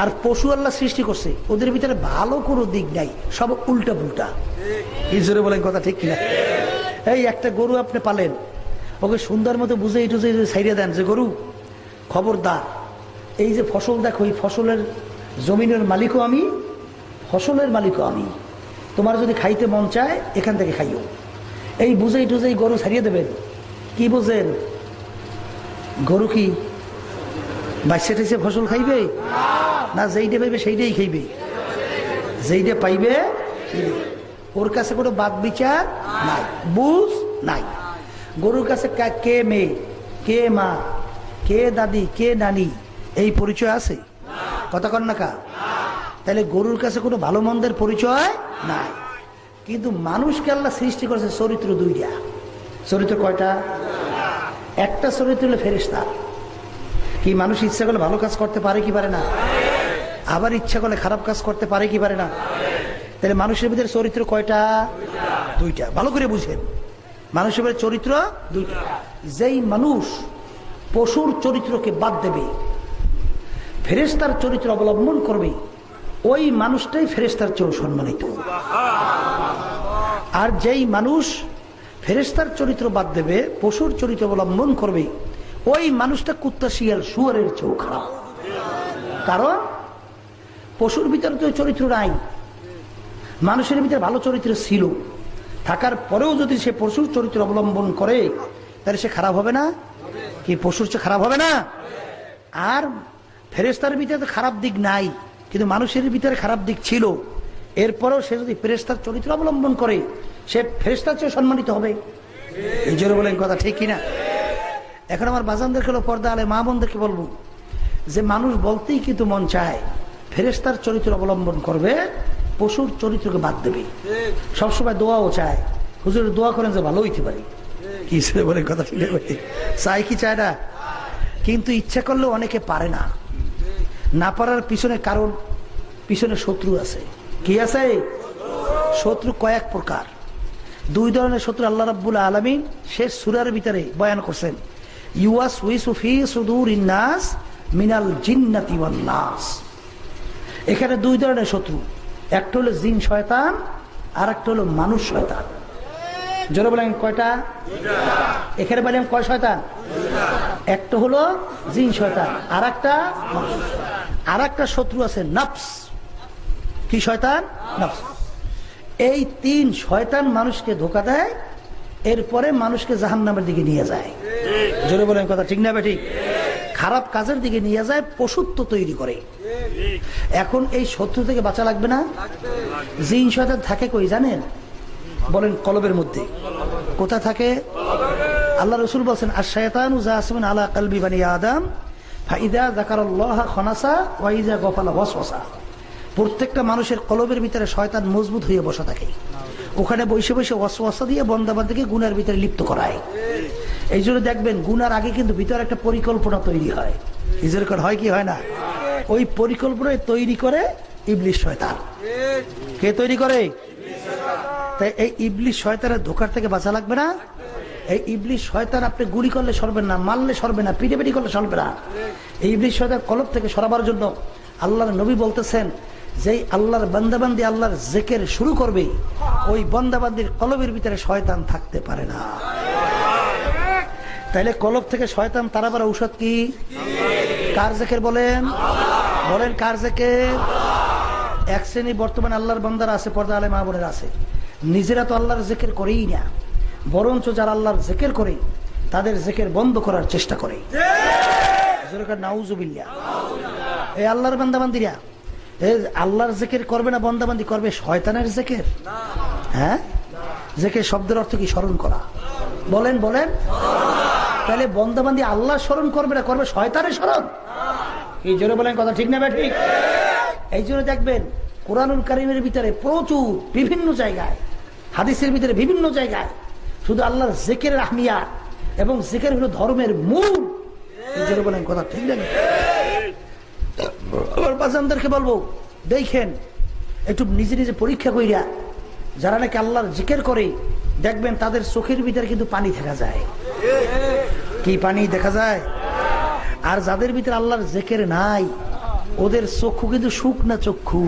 আর পশু আল্লাহ সৃষ্টি করছে, ওদের ভিতরে ভালো কোনো দিক নাই, সব উল্টা পুল্টা। ইজরে বলেন কথা ঠিক কিনা? এই একটা গরু আপনি পালেন, ওকে সুন্দর মতো বুঝে টুঝে ছাইড়ে দেন যে গরু খবরদার, এই যে ফসল দেখো, এই ফসলের জমিনের মালিকও আমি, ফসলের মালিকও আমি, তোমার যদি খাইতে মন চায় এখান থেকে খাইও। এই বুঝেই টুঝেই গরু ছাড়িয়ে দেবেন। কি বোঝেন? গরু কি বাচ্চা টেসে ফসল খাইবে না? যেইটা পাইবে সেইটাই খাইবে, যেইটা পাইবে। ওর কাছে কোনো বাদ বিচার নাই, বুঝ নাই। গরুর কাছে কে মেয়ে, কে মা, কে দাদি, কে নানি, এই পরিচয় আছে? কথা কন না কা? তাহলে গরুর কাছে কোনো ভালো মন্দের পরিচয় নাই। কিন্তু মানুষকে আল্লাহ সৃষ্টি করেছে চরিত্র দুইটা। চরিত্র কয়টা? একটা চরিত্র হলো ফেরেশতা। কি মানুষ ইচ্ছা করলে ভালো কাজ করতে পারে কি পারে না? আবার ইচ্ছা করলে খারাপ কাজ করতে পারে কি পারে না? তাহলে মানুষের ভিতরে চরিত্র কয়টা? দুইটা। ভালো করে বুঝেন, মানুষের ভিতরে চরিত্র দুইটা। যেই মানুষ পশুর চরিত্রকে বাদ দেবে, ফেরেশতার চরিত্র অবলম্বন করবে, ওই মানুষটাই ফেরেশতার চেয়েও সম্মানিত। আর যেই মানুষ ফেরেশতার চরিত্র বাদ দেবে, পশুর চরিত্র অবলম্বন করবে, ওই মানুষটা কুত্তা, শিয়াল, শুয়োরের চেয়েও খারাপ। কারণ পশুর ভিতরে তো চরিত্র নাই, মানুষের ভিতরে ভালো চরিত্র ছিল, থাকার পরেও যদি সে পশুর চরিত্র অবলম্বন করে তাহলে সে খারাপ হবে না? কি পশুর চেয়ে খারাপ হবে না? আর ফেরেশতার ভিতরে তো খারাপ দিক নাই, কিন্তু মানুষের ভিতরে খারাপ দিক ছিল, এরপরেও সে যদি ফেরেশতার চরিত্র অবলম্বন করে সে ফেরেশতার চেয়ে সম্মানিত হবে। এই জন্য বলেন কথা ঠিক কিনা? এখন আমার বাজানদেরকে পর্দা আলে মা বোনদেরকে বলবো যে মানুষ বলতেই কিন্তু মন চায় ফেরেশতার চরিত্র অবলম্বন করবে, পশুর চরিত্রকে বাদ দেবে। সবসময় দোয়াও চায়, হুজুর দোয়া করেন যে ভালো হইতে পারি। কি বলেন কথা ঠিক চাই কি চায় না? কিন্তু ইচ্ছা করলেও অনেকে পারে না। না পারার পিছনে কারণ, পিছনে শত্রু আছে। কি আছে? শত্রু কয়েক প্রকার। দুই ধরনের শত্রু আল্লাহ রাব্বুল আলামিন শেষ সূরার ভিতরে বয়ান করছেন। ইউওয়াসউইসু ফি সুদুরিন নাস মিনাল জিন্নাতি ওয়ান নাস। এখানে দুই ধরনের শত্রু, একটা হলো জিন শয়তান, আর একটা হলো মানুষ শয়তান। জোরে বলেন কয়টা? এখানে বললাম কয় শয়তান? একটা হলো জিন শয়তান, আর একটা আর একটা শত্রু আছে নফস। কি শয়তান? নফস। এই তিন শয়তান মানুষকে ধোঁকা দেয়, এরপরে মানুষকে জাহান্নামের দিকে নিয়ে যায়। জোরে বলেন কথা ঠিক না বেঠিক? খারাপ কাজের দিকে নিয়ে যায়, পশুত্ব তৈরি করে। এখন এই শত্রু থেকে বাঁচা লাগবে না? জিন শয়তান থাকে কই জানেন? বলেন কলবের মধ্যে। কোথা থাকে? আল্লাহ রাসূল বলেন আশ-শায়তানু জাসিমুন আলা কলবি বানি আদম ফাইদা যাকারাল্লাহ খানাসা ওয়া ইযা গাফালা ওয়াসওয়াসা। প্রত্যেকটা মানুষের কলবের ভিতরে শয়তান মজবুত হয়ে বসা থাকে, ওখানে বসে বসে ওয়াসওয়াসা দিয়ে বান্দাবান্দাকে গুনার ভিতরে লিপ্ত করায়। এই জন্য দেখবেন গুনার আগে কিন্তু ভিতরে একটা পরিকল্পনা তৈরি হয়। নিজের কর হয় কি হয় না? ওই পরিকল্পনা তৈরি করে ইবলিস শয়তান। কে তৈরি করে? তাই এই ইবলিস শয়তানের ধোঁকার থেকে বাঁচা লাগবে না? এই ইবলিস শয়তান আপনি গুলি করলে সরবে না, মারলে সরবে না, পিটাপিটি করলে সরবে না। এই ইবলিস শয়তান কলব থেকে সরাবার জন্য আল্লাহর নবী বলতেছেন, যেই আল্লাহর বান্দাবান্দি আল্লাহর জিকির শুরু করবে, ওই বান্দাবান্দির কলবের ভিতরে শয়তান থাকতে পারে না। তাইলে কলব থেকে শয়তান তাড়াবার ঔষধ কি? কার জিকির বলেন? বলেন কার জিকির? এক শ্রেণী বর্তমানে আল্লাহর বান্দারা আছে, পর্দা আলে মা বোনেরা আছে, নিজেরা তো আল্লাহর জিকির করেই না, বরঞ্চ যারা আল্লাহর জিকির করে তাদের জিকির বন্ধ করার চেষ্টা করে। নাউজুবিল্লাহ। এই আল্লাহর বান্দাবান্দিরা আল্লাহর জিকির করবে না, বান্দাবান্দি করবে শয়তানের জিকির। হ্যাঁ, জিকির শব্দের অর্থ কি? স্মরণ করা। বলেন বলেন। তাহলে বান্দাবান্দি আল্লাহ স্মরণ করবে না, করবে শয়তানের স্মরণ। এই জন্য বলেন কথা ঠিক না ঠিক? এই জন্য দেখবেন কোরআনুল কারীমের ভিতরে প্রচুর বিভিন্ন জায়গায়, হাদিসের ভিতরে বিভিন্ন জায়গায় শুধু আল্লাহর জিকিরের আহমিয়াত এবং জিকির হলো ধর্মের মূল। এই জন্য বলেন কথা ঠিক না? আমার বাজানদেরকে বলবো, দেখেন একটু নিজে নিজে পরীক্ষা কইরা, যারা নাকি আল্লাহর জিকির করে দেখবেন তাদের চোখের ভিতরে কিন্তু পানি দেখা যায়। কি পানি দেখা যায়? আর যাদের ভিতরে আল্লাহর জিকির নাই ওদের চক্ষু কিন্তু শুকনা চক্ষু,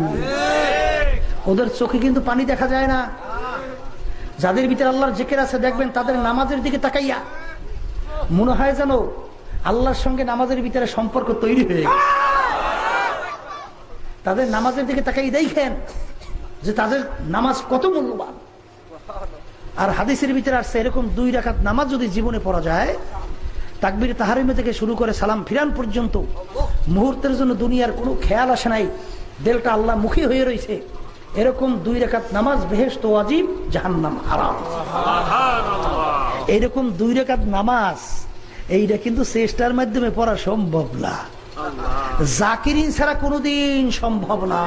ওদের চোখে কিন্তু পানি দেখা যায় না। যাদের ভিতরে আল্লাহর জিকির আছে দেখবেন তাদের নামাজের দিকে তাকাইয়া মনে হয় যেন আল্লাহর সঙ্গে নামাজের ভিতরে সম্পর্ক তৈরি হয়ে গেছে। তাদের নামাজের দিকে তাকাই দেখেন যে তাদের নামাজ কত মূল্যবান। আর হাদিসের ভিতরে আসছে এরকম 2 রাকাত নামাজ যদি জীবনে পড়া যায়, তাকবীর তাহরিমা থেকে শুরু করে সালাম ফিরান পর্যন্ত মুহূর্তের জন্য দুনিয়ার কোনো খেয়াল আসে নাই, দিলটা আল্লাহ মুখী হয়ে রয়েছে, এরকম 2 রাকাত নামাজ বেহেশত ওয়াজিব, জাহান্নাম হারাম। এইরকম 2 রাকাত নামাজ এইটা কিন্তু চেষ্টার মাধ্যমে পড়া সম্ভব না, জাকিরিন ছাড়া কোনোদিন সম্ভব না।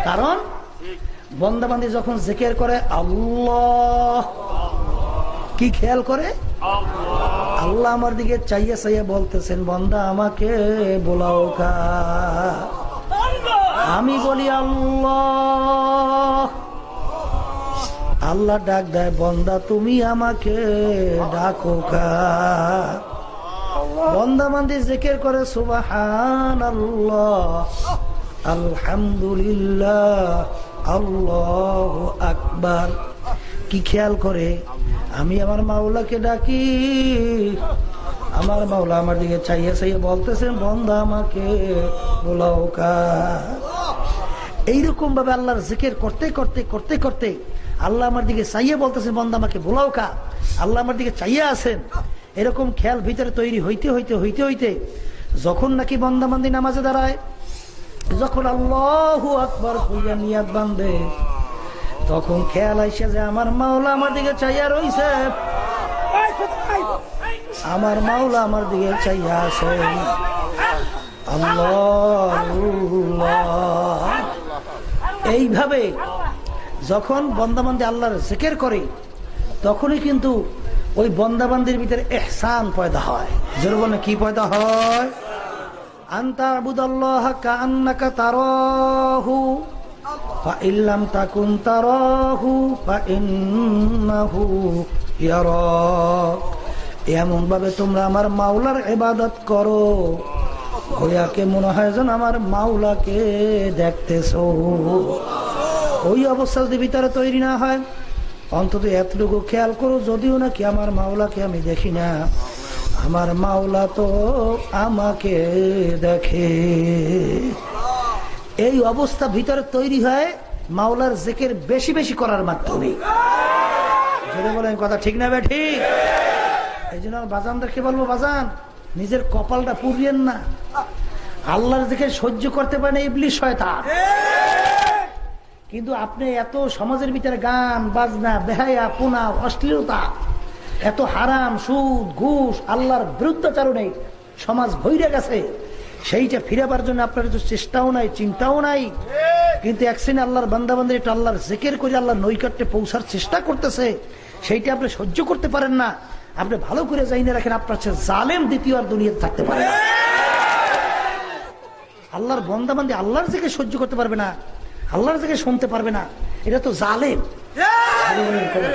কারণ বন্দাবান্দি যখন জিকির করে আল্লাহ, কি খেয়াল করে? আল্লাহ আমার দিকে চাইয়া চাইয়া বলতেছেন, বন্দা আমাকে বোলাও কা। আমি বলি আল্লাহ, আল্লাহ ডাক দেয়, বন্দা তুমি আমাকে ডাকো কা। বন্দা বান্দি জিকির করে সুবহানাল্লাহ, আলহামদুলিল্লাহ, আল্লাহু আকবার। কি খেয়াল করে? আমি আমার মাওলাকে ডাকি, আমার মাওলা আমার দিকে চাইয়া চাইয়া বলতেছেন, বন্দা আমাকে বোলাও কা। এইরকম ভাবে আল্লাহর জিকির করতে করতে করতে করতে আল্লাহ আমার দিকে চাইয়া বলতেছেন, বন্দা আমাকে বোলাও কা। আল্লাহ আমার দিকে চাইয়া আছেন, এরকম খেয়াল ভিতরে তৈরি হইতে হইতে হইতে হইতে যখন নাকি বন্দা বান্দি নামাজে দাঁড়ায়, যখন আল্লাহু আকবার কইয়া নিয়াত বাঁধে, তখন খেয়াল আইসা যে আমার মাওলা আমার দিকে চাইয়া রইছে, আমার মাওলা আমার দিকে চাইয়া আছেন। আল্লাহ, এইভাবে যখন বন্দাবান্দি আল্লাহর জিকির করে, তখনই কিন্তু ওই বন্দাবান্দির ভিতরে ইহসান পয়দা হয়। জোরে বলেন, কি পয়দা হয়? আনতা আবুদাল্লাহ কাআন্নাকা তারাহু ফাইন লাম তাকুন তারাহু ফাইন্নাহু ইয়ারাক। এমন ভাবে তোমরা আমার মাওলার ইবাদত করো, হইয়াকে মনে হয় যেন আমার মাওলাকে দেখতেছো। ওই অবস্থা যদি ভিতরে তৈরি না হয়, অন্তত এতটুকু খেয়াল করো, যদিও নাকি আমার মাওলাকে আমি দেখি না, আমার মাওলা তো আমাকে দেখে। এই অবস্থা ভিতরে তৈরি হয় মাওলার জিকির বেশি বেশি করার মাধ্যমে। যদি বলেন কথা ঠিক না? ঠিক। এই জন্য বাজানদেরকে বলবো, বাজান নিজের কপালটা পুড়িয়েন না। আল্লাহর জিকির সহ্য করতে পারে না ইবলিস শয়তান, কিন্তু আপনি এত সমাজের ভিতরে গান বাজনা, বেহায়া, পুনা, অশ্লীলতা, এত হারাম, সুদ, ঘুষ, আল্লাহর বিরুদ্ধাচারণে সমাজ ভইরে গেছে। সেইটা ফিরাবার জন্য আপনার তো চেষ্টাও নাই, চিন্তাও নাই, কিন্তু এক শ্রেণী আল্লাহর বান্দাবান্দি একটু আল্লাহর জিকির করে আল্লাহর নৈকট্যে পৌঁছার চেষ্টা করতেছে, সেইটা আপনি সহ্য করতে পারেন না। আপনি ভালো করে জানিয়ে রাখেন, আপনার চেয়ে জালেম দ্বিতীয় আর দুনিয়াতে থাকতে পারে না। আল্লাহর বান্দাবান্দি আল্লাহর জিকির সহ্য করতে পারবে না, আল্লাহর জিকির শুনতে পারবে না, এটা তো জালেম।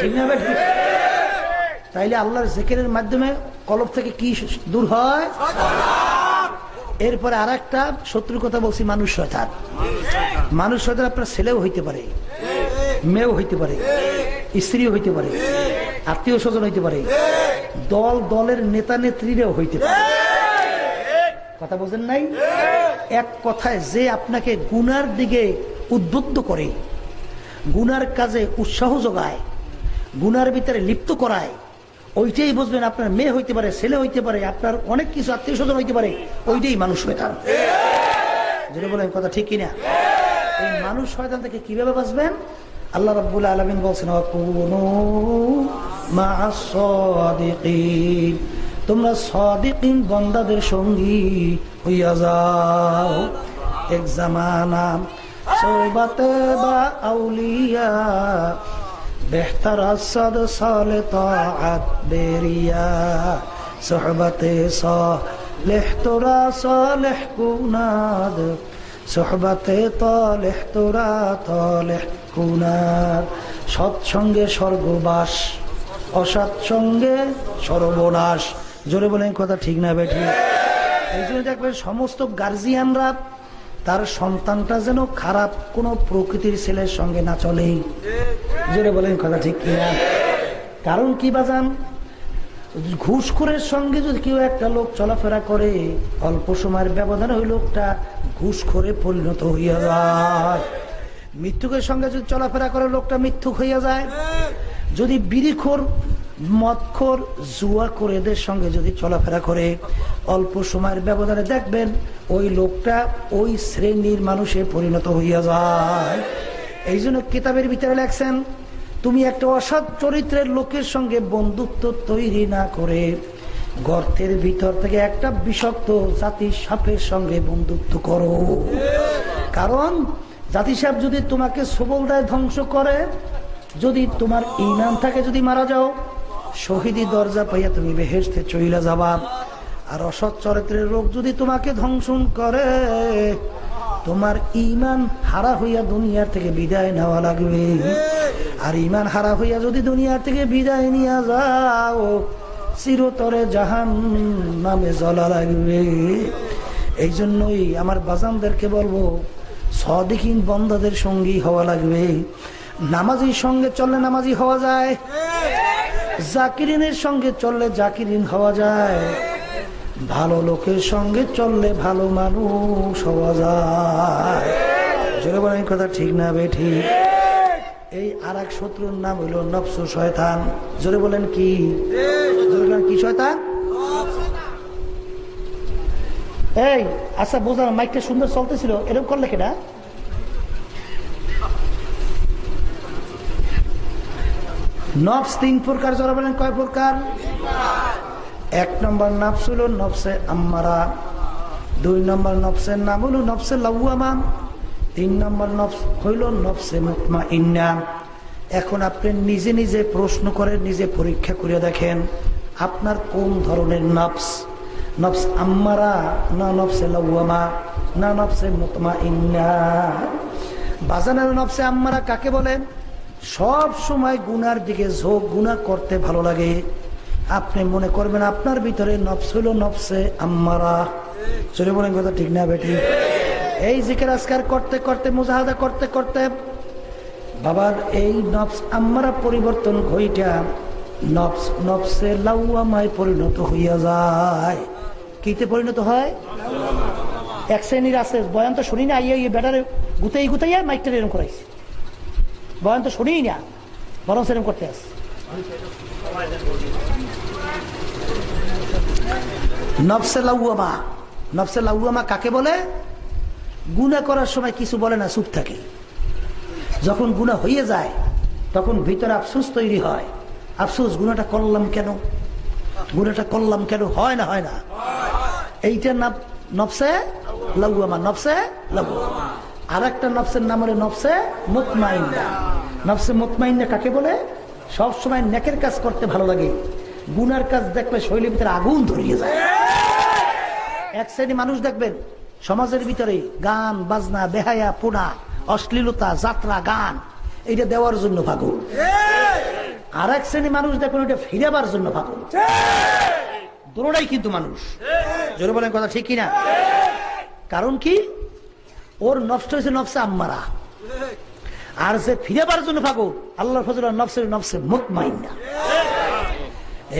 ঠিক না? তাইলে আল্লাহর জিকিরের মাধ্যমে কলব থেকে কি দূর হয়? এরপরে আর একটা শত্রুর কথা বলছি, মানুষ শয়তান। মানুষ শয়তান আপনার ছেলেও হইতে পারে, মেয়েও হইতে পারে, স্ত্রীও হইতে পারে, আত্মীয় স্বজন হইতে পারে, দলের নেতা নেত্রীরাও হইতে পারে। কথা বোঝেন নাই? এক কথায় যে আপনাকে গুনার দিকে উদ্বুদ্ধ করে, গুনার কাজে উৎসাহ যোগায়, গুনার ভিতরে লিপ্ত করায়, ওইটাই বুঝবেন আপনার মেয়ে হইতে পারে, ছেলে হইতে পারে, আপনার অনেক কিছু আত্মীয় স্বজন হইতে পারে, ওইটাই মানুষ শয়তান। যেটা বলেন কথা ঠিক কিনা? এই মানুষ শয়তান থেকে কিভাবে বাঁচবেন? আল্লাহ রাব্বুল আলামিন বলছেন, ওয়াকুনু মা'আস সাদিকিন, তোমরা সাদিকিন বান্দাদের সঙ্গী হইয়া যাও। এক জামানা সোহবতে বা আউলিয়া বেহতর আসদ সালে তাআত বেরিয়া, সোহবতে সালেহ তোরা সালেহ কুনাদ, সোহবতে তালেহ তোরা তালেহ কুনাদ। সৎসঙ্গে স্বর্গবাস, অসৎসঙ্গে সর্বনাশ। জোরে বলেন কথা ঠিক না বেঠিক? এই জন্য দেখবেন সমস্ত গার্জিয়ানরা তার সন্তানটা যেন খারাপ কোন প্রকৃতির ছেলের সঙ্গে না চলে। জোরে বলেন কথা ঠিক কিনা? কারণ কি বাজান, ঘুষখোরের সঙ্গে যদি কেউ একটা লোক চলাফেরা করে, অল্প সময়ের ব্যবধানে ওই লোকটা ঘুষখোরে পরিণত হইয়া যায়। মৃত্যুকের সঙ্গে যদি চলাফেরা করে, লোকটা মৃত্যুক হইয়া যায়। যদি বিড়িখোর, মদখোর, জুয়াখোর এদের সঙ্গে যদি চলাফেরা করে, অল্প সময়ের ব্যবধানে দেখবেন ওই লোকটা ওই শ্রেণীর মানুষে পরিণত হইয়া যায়। এই জন্য কিতাবের ভিতরে লেখছেন, তুমি একটা অসৎ চরিত্রের লোকের সঙ্গে বন্ধুত্ব তৈরি না করে গর্তের ভিতর থেকে একটা বিষাক্ত জাতি সাপের সঙ্গে বন্ধুত্ব করো। কারণ জাতি সাপ যদি তোমাকে সবল দেয়, ধ্বংস করে, যদি তোমার ঈমান থাকে, যদি মারা যাও, শহীদি দরজা পাইয়া তুমি বেহেশতে চইলা যাবা। আর অসৎ চরিত্রের লোক যদি তোমাকে ধ্বংসন করে, তোমার ঈমান হারা হইয়া দুনিয়ার থেকে বিদায় নেওয়া লাগবে। আর ঈমান হারা হইয়া যদি দুনিয়ার থেকে বিদায় নিয়ে যাও, চিরতরে জাহান্নামে জ্বলা লাগবে। এই জন্যই আমার বাজানদেরকে বলবো, সাদিকিন বান্দাদের সঙ্গী হওয়া লাগবে। নামাজির সঙ্গে চললে নামাজি হওয়া যায়, জাকিরিনের সঙ্গে চললে জাকিরিন হওয়া যায়, ভালো লোকের সঙ্গে চললে ভালো মানুষ হওয়া যায়। জোরে বলেন কথা ঠিক না বেঠিক? এই আর এক শত্রুর নাম হইল নফস শয়তান। জোরে বলেন কি? জোরে বলেন কি শয়তান? এই আচ্ছা বোঝান, মাইকটা সুন্দর চলতেছিল, এরকম করলে কেনা? নফস তিন প্রকার। জোরে বলেন কয় প্রকার? এক নম্বর নফস হলো নফসে আম্মারা, দুই নম্বর নফসের নাম হলো নফসে লাওয়ামা, তিন নম্বর নফস হইল নফসে মুতমাইন্না। এখন আপনি নিজে নিজে প্রশ্ন করে নিজে পরীক্ষা করে দেখেন, আপনার কোন ধরনের নফস? নফস আম্মারা না নফসে লাওয়ামা না নফসে মুতমাইন্না? বাজানের নফসে আম্মারা কাকে বলেন? সব সময় গুনার দিকে ঝোঁক, গুনাহ করতে ভালো লাগে। আপনি মনে করবেন আপনার ভিতরে নফস হইল নফসে আম্মারা। চলে বলেন কথা ঠিক না বেটি? এই জিকির আজকার করতে করতে, মুজাহাদা করতে করতে বাবার এই নফস আম্মারা পরিবর্তন ঘইটা নফস নফসে লাওয়ামায় পরিণত হইয়া যায়। কিতে পরিণত হয়? এক শ্রেণীর আছে, বয়ান তো শুনি না, আইয়া বেটারে গুতাই গুতাইয়া মাইকটা এরকম করাইছে, বয়ান তো শুনি না, বরং সেরকম করতে আসে। নফসে লাওয়ামা, নফসে লাওয়ামা কাকে বলে? গুনাহ করার সময় কিছু বলে না, চুপ থাকে। যখন গুনাহ হয়ে যায় তখন ভিতরে আফসোস তৈরি হয়, আফসোস গুনাহটা করলাম কেন, গুনাহটা করলাম কেন, হয় না হয় না? এইটা নফসে লাওয়ামা, নফসে লাওয়ামা। আর একটা নফসের নাম হলো নফসে মুতমাইন্না। নফসে মুতমাইন্না কাকে বলে? সব সময় নেকের কাজ করতে ভালো লাগে, গুনার কাজ দেখলে শরীরের ভিতরে আগুন ধরিয়ে যায়। এক শ্রেণী মানুষ দেখবেন সমাজের ভিতরে গান বাজনা, বেহায়া পোনা, অশ্লীলতা, যাত্রা, গান, এইটা দেওয়ার জন্য পাগল। আর এক শ্রেণী মানুষ দেখবেন ওইটা ফিরাবার জন্য পাগল। দুটোটাই কিন্তু মানুষ। জোরে বলেন কথা ঠিক কিনা? কারণ কি? ওর নষ্ট হয়েছে নফসে আম্মারা, আর যে ফিরাবার জন্য পাগল আল্লাহর ফজল নফসের নফসে মুতমাইন্না।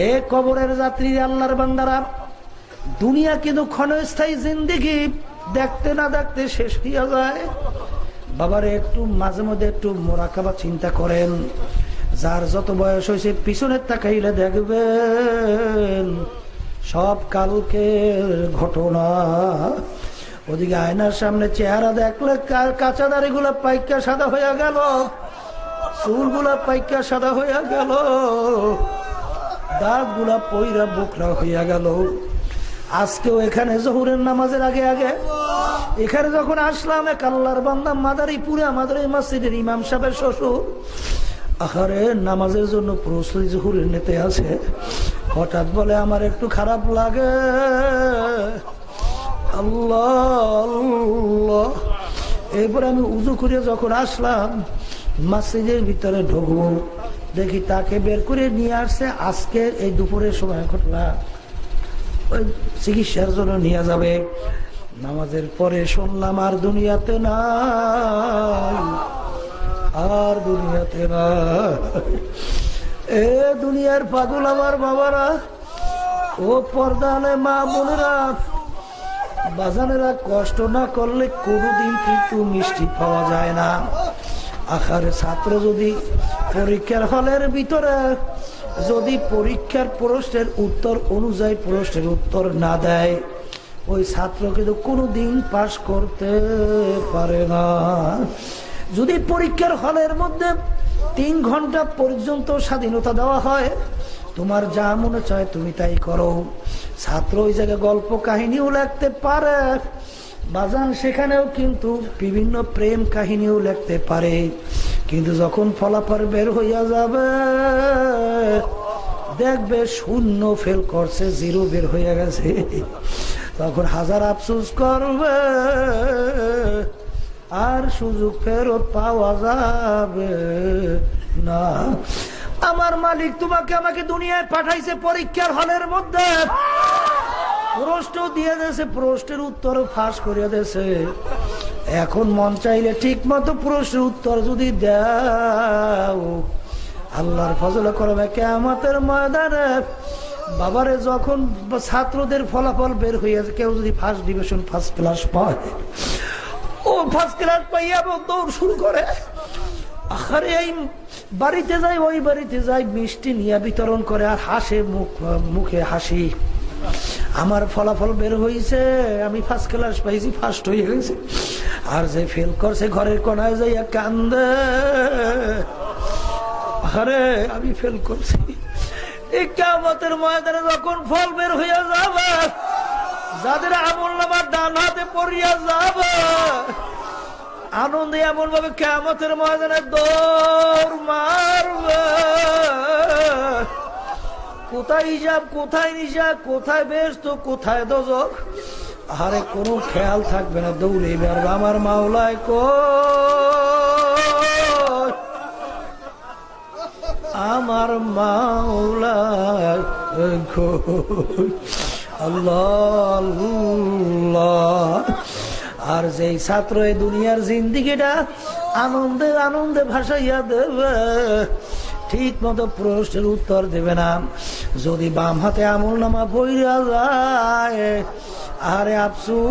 এ কবরের যাত্রী, আল্লাহর বান্দারা, দুনিয়া কিন্তু ক্ষণস্থায়ী জিন্দেগি, দেখতে না দেখতে শেষ হইয়া যায়। বাবারে একটু মাঝে মধ্যে একটু মোরাকাবা চিন্তা করেন। যার যত বয়স হয়েছে পিছনের তাকাইলে দেখবেন সব কালকের ঘটনা। ওদিকে আয়নার সামনে চেহারা দেখলে কাঁচা দাড়ি গুলা পাইকা সাদা হইয়া গেল, চুল গুলা পাইকা সাদা হইয়া গেল, দাঁত গুলা পইরা বোকরা হইয়া গেল। আজকেও এখানে জোহরের নামাজের আগে আগে এখানে যখন আসলাম, এক আল্লাহর বান্দা মাদারীপুরে আমাদের এই মসজিদের ইমাম সাহেবের শ্বশুর, আহারে নামাজের জন্য প্রস্তুতি জোহরের নিতে আছে, হঠাৎ বলে আমার একটু খারাপ লাগে। আল্লাহ আল্লাহ। এরপরে আমি উজু করে যখন আসলাম মসজিদের ভিতরে ঢুকবো, দেখি তাকে বের করে নিয়ে আসছে আজকে এই দুপুরের সময় ঘটনা, ওই চিকিৎসার জন্য নিয়ে যাবে। নামাজের পরে শুনলাম আর দুনিয়াতে নাই, আর দুনিয়াতে নাই। এ দুনিয়ার পাগল আমার বাবারা, ও পর্দানে মা বোনেরা, বাজানেরা, কষ্ট না করলে কোনোদিন কিন্তু মিষ্টি পাওয়া যায় না। আখারে ছাত্র যদি পরীক্ষার হলের ভিতরে যদি পরীক্ষার প্রশ্নের উত্তর অনুযায়ী প্রশ্নের উত্তর না দেয়, ওই ছাত্র কিন্তু কোনোদিন পাশ করতে পারে না। যদি পরীক্ষার হলের মধ্যে 3 ঘন্টা পর্যন্ত স্বাধীনতা দেওয়া হয়, তোমার যা মনে চায় তুমি তাই করো। ছাত্র ওই জায়গায় গল্প কাহিনীও লিখতে পারে বাজান, সেখানেও কিন্তু বিভিন্ন প্রেম কাহিনীও লিখতে পারে। কিন্তু যখন ফলাফল বের হইয়া যাবে, দেখবে 0 ফেল করছে, 0 বের হইয়া গেছে, তখন হাজার আফসোস করবে, আর সুযোগ ফেরত পাওয়া যাবে না। আমার মালিক তোমাকে আমাকে দুনিয়ায় পাঠাইছে পরীক্ষার হলের মধ্যে, প্রশ্ন দিয়ে দিয়েছে, প্রশ্নের উত্তর ফাঁস করে দিয়েছে। এখন মন চাইলে ঠিক মতো প্রশ্নের উত্তর যদি দাও, আল্লাহর ফজল করবে কিয়ামতের ময়দানে। বাবারে, যখন ছাত্রদের ফলাফল বের হইয়াছে, কেউ যদি ফার্স্ট ডিভিশন ফার্স্ট ক্লাস পায়, ও ফার্স্ট ক্লাস পাইয়া দৌড় শুরু করে, আরে এই বাড়িতে যাই ওই বাড়িতে যাই, মিষ্টি নিয়ে বিতরণ করে আর হাসে, মুখে হাসি, আমার ফলাফল বের হয়েছে, আমি ফার্স্ট ক্লাস পাইছি, ফার্স্ট হয়ে গেছে। আর যে ফেল করছে ঘরের কোনায় যাইয়া কান্দে, আরে আমি ফেল করছি। এই কিয়ামতের ময়দানে যখন ফল বের হইয়া যাবে, যাদের আমলনামা ডান হাতে পড়িয়া যাবে, আনন্দে এমন ভাবে কিয়ামতের ময়দানে দৌড় মারবে, কোথায় হিসাব, কোথায় নিশাব, কোথায় বেহেশত, কোথায় দোজখ, আরে কোনো খেয়াল থাকবে না, দৌড়ে বেরবে আমার মাওলায় কই, আমার মাওলায় কই, আল্লাহ আল্লাহ। আর যেই ছাত্র এই দুনিয়ার জিন্দিগিটা আনন্দে আনন্দে ভাসাইয়া দেবে, ঠিক মতো প্রশ্নের উত্তর দেবে না, যদি বাম হাতে আমলনামা পইরা যায়, আরে আফসোস,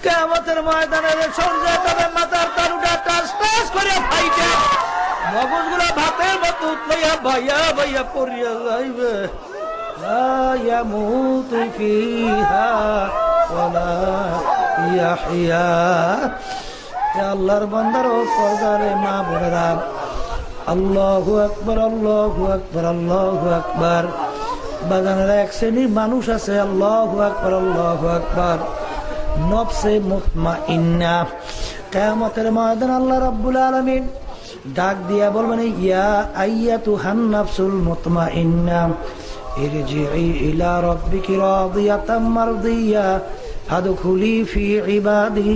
কিয়ামতের ময়দানে সূর্যের তবে মাথার তালুটা টাস টাস করে ফাইটে মগজগুলো ভাতের মতো উতলাইয়া ভাইয়া ভাইয়া পড়িয়া যাইবে, লা ইয়ামুতু ফিহা ওয়ালা ইয়াহইয়া। আল্লাহর বান্দার ও পর্দারে মা বোনেরা, আল্লাহু আকবার, আল্লাহু আকবার, আল্লাহু আকবার। বাগানের এক শ্রেণীর মানুষ আছে, আল্লাহু আকবার, আল্লাহু আকবার, নফসে মুতমাইন্না। কিয়ামতের ময়দানে আল্লাহ রাব্বুল আলামিন ডাক দিয়া বলবেন, ইয়া আইয়াতুহান নাফসুল মুতমাইন্না ইরজিই ইলা রাব্বিকি রাদিয়াতাম মারদিয়া ফাদখুলি ফি ইবাদি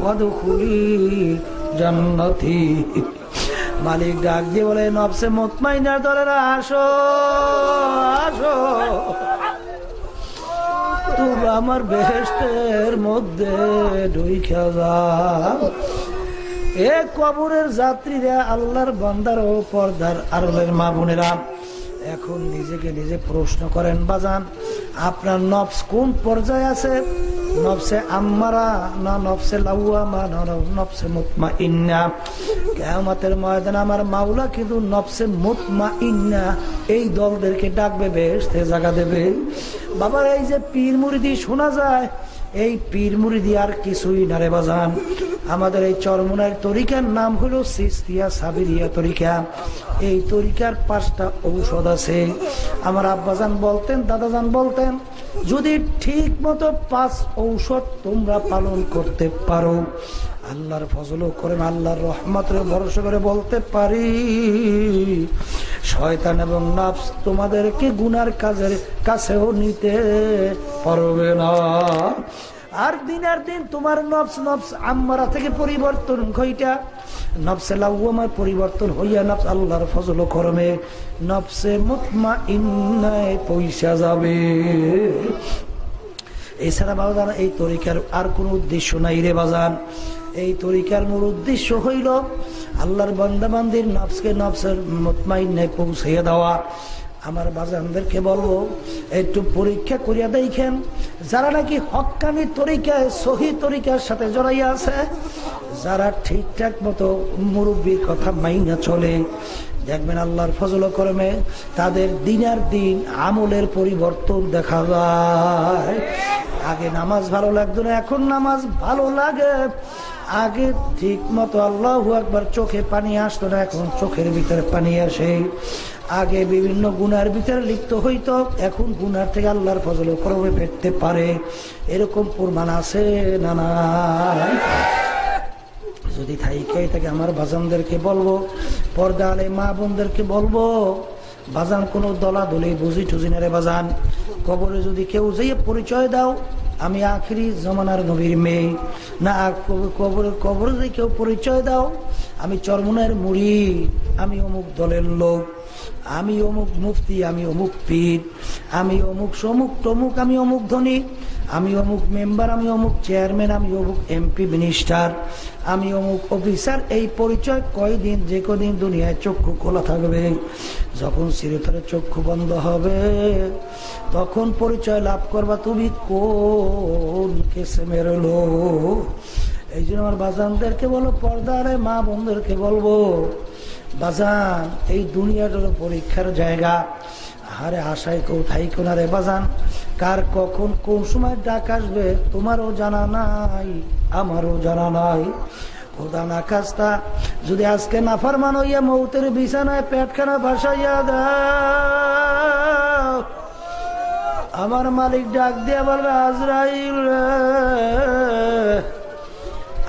ওয়াদখুলি জান্নাতি। মালিক ডাক দিয়ে বলে, নফসে মুতমাইন্নার দলেরা আসো আসো, তুমি আমার বেহেশতের মধ্যে ঢুইকা যাও। এ কবরের যাত্রীরা, আল্লাহর বান্দার ও পর্দার আড়ালের মা বোনেরা, এখন নিজেকে নিজে প্রশ্ন করেন বাজান, আপনার নফস কোন পর্যায়ে আছে? নফসে আম্মারা না নফসে লাওয়ামা না নফসে মুতমাইন্না? কিয়ামতের ময়দানে আমার মাওলা কিন্তু নফসে মুতমাইন্না এই দলদেরকে ডাকবে, বেহেশতে জায়গা দেবে। বাবার, এই যে পীর মুরিদি শোনা যায়, এই পীর মুরিদি আর কিছুই না রে বাজান। আমাদের এই চরমোনাইর তরিকার নাম হলো চিশতিয়া সাবিরিয়া তরিকা। এই তরিকার 5টা ঔষধ আছে। আমার আব্বাজান বলতেন, দাদাজান বলতেন, যদি ঠিক মতো 5 ঔষধ তোমরা পালন করতে পারো, আল্লাহর ফজল করেন, আল্লাহর রহমতের ভরসা করে বলতে পারি, শয়তান এবং নফস তোমাদেরকে গুনার কাজের কাছেও নিতে পারবে না। আর দিন তোমার নফস আম্মারা থেকে পরিবর্তন হইটা নফসে লাওয়ামায় পরিবর্তন হইয়া নফস আল্লাহর ফজল করমে নফসে মুতমাইন্নায় পৌঁছা যাবে। এছাড়া বাজান এই তরিকার আর কোনো উদ্দেশ্য নাই রে বাজান। এই তরিকার মূল উদ্দেশ্য হইল আল্লাহর বান্দাবান্দির নফসকে নফসের মুতমাইন্নায় পৌঁছাইয়া দেওয়া। আমার বাজানদেরকে বলবো, একটু পরীক্ষা করিয়া দেখেন, যারা নাকি হক্কানি তরিকায় সহি তরিকার সাথে জড়াইয়া আছে, যারা ঠিকঠাক মতো মুরব্বীর কথা মাইনা চলে, দেখবেন আল্লাহর ফজল করমে তাদের দিনের দিন আমলের পরিবর্তন দেখা যায়। আগে নামাজ ভালো লাগতো না, এখন নামাজ ভালো লাগে। আগে ঠিক মতো আল্লাহু আকবার চোখে পানি আসতো না, এখন চোখের ভিতরে পানি আসে। আগে বিভিন্ন গুনার ভিতরে লিপ্ত হইতো, এখন গুনার থেকে আল্লাহর ফজল করবে ফেরতে পারে। এরকম প্রমাণ আছে না না? যদি থাইকে থাকে আমার বাজানদেরকে বলবো, পর্দা আলে মা বোনদেরকে বলবো, বাজান কোনো দলাদলি বুঝি টুজি না রে বাজান। কবরে যদি কেউ যেয়ে পরিচয় দাও আমি আখিরি জমানার নবীর মেয়ে, না কবরে যদি কেউ পরিচয় দাও আমি চরমনের মুড়ি, আমি অমুক দলের লোক, আমি অমুক মুফতি, আমি অমুক পীর, আমি অমুক সমুক টমুক, আমি অমুক ধনী, আমি অমুক মেম্বার, আমি অমুক চেয়ারম্যান, আমি অমুক এমপি মিনিস্টার, আমি অমুক অফিসার। এই পরিচয় কয়দিন, যে কদিন দুনিয়ায় চক্ষু খোলা থাকবে। যখন চিরতরে চক্ষু বন্ধ হবে তখন পরিচয় লাভ করবা তুমি কোন কিসমের লোক। এই জন্য আমার বাজানদেরকে বলো, পর্দারে মা বোনদেরকে বলবো, বাজান এই দুনিয়াটা হলো পরীক্ষার জায়গা। আরে আশায় কেউ থাইকো না রে বাজান, কার কখন কোন সময় ডাক আসবে তোমারও জানা নাই, আমারও জানা নাই। খোদা না খাস্তা যদি আজকে নাফরমান হইয়া মৌতের বিছানায় পেটখানা ভাসাইয়া দাও, আমার মালিক ডাক দিয়া বলবে, আজরাইল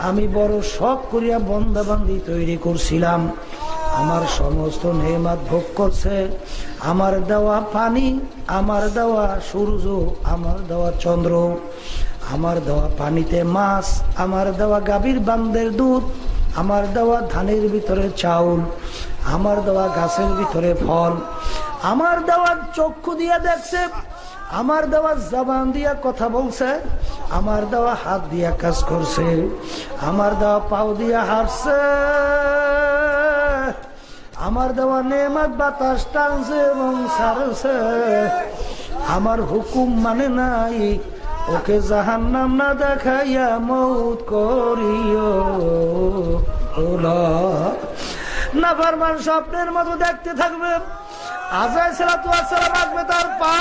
আমি বড় শখ করিয়া বন্দাবান্দি তৈরি করছিলাম, আমার সমস্ত নেয়ামত ভোগ করছে, আমার দেওয়া পানি, আমার দেওয়া সূর্য, আমার দেওয়া চন্দ্র, আমার দেওয়া পানিতে মাছ, আমার দেওয়া গাভীর বান্দের দুধ, আমার দেওয়া ধানের ভিতরে চাউল, আমার দেওয়া গাছের ভিতরে ফল, আমার দেওয়া চক্ষু দিয়া দেখছে, আমার দেওয়া জবান দিয়া কথা বলছে, আমার দেওয়া হাত দিয়া কাজ করছে, আমার দেওয়া পাও দিয়া হাঁটছে, আমার দেওয়া নেয়ামত বাতাস টানছে এবং ছাড়ছে। আমার হুকুম মানে নাই, ওকে জাহান্নাম না দেখাইয়া মৌত করিও না। ফরমান স্বপ্নের মতো দেখতে থাকবে, আজায় সালাম আসবে, তার পা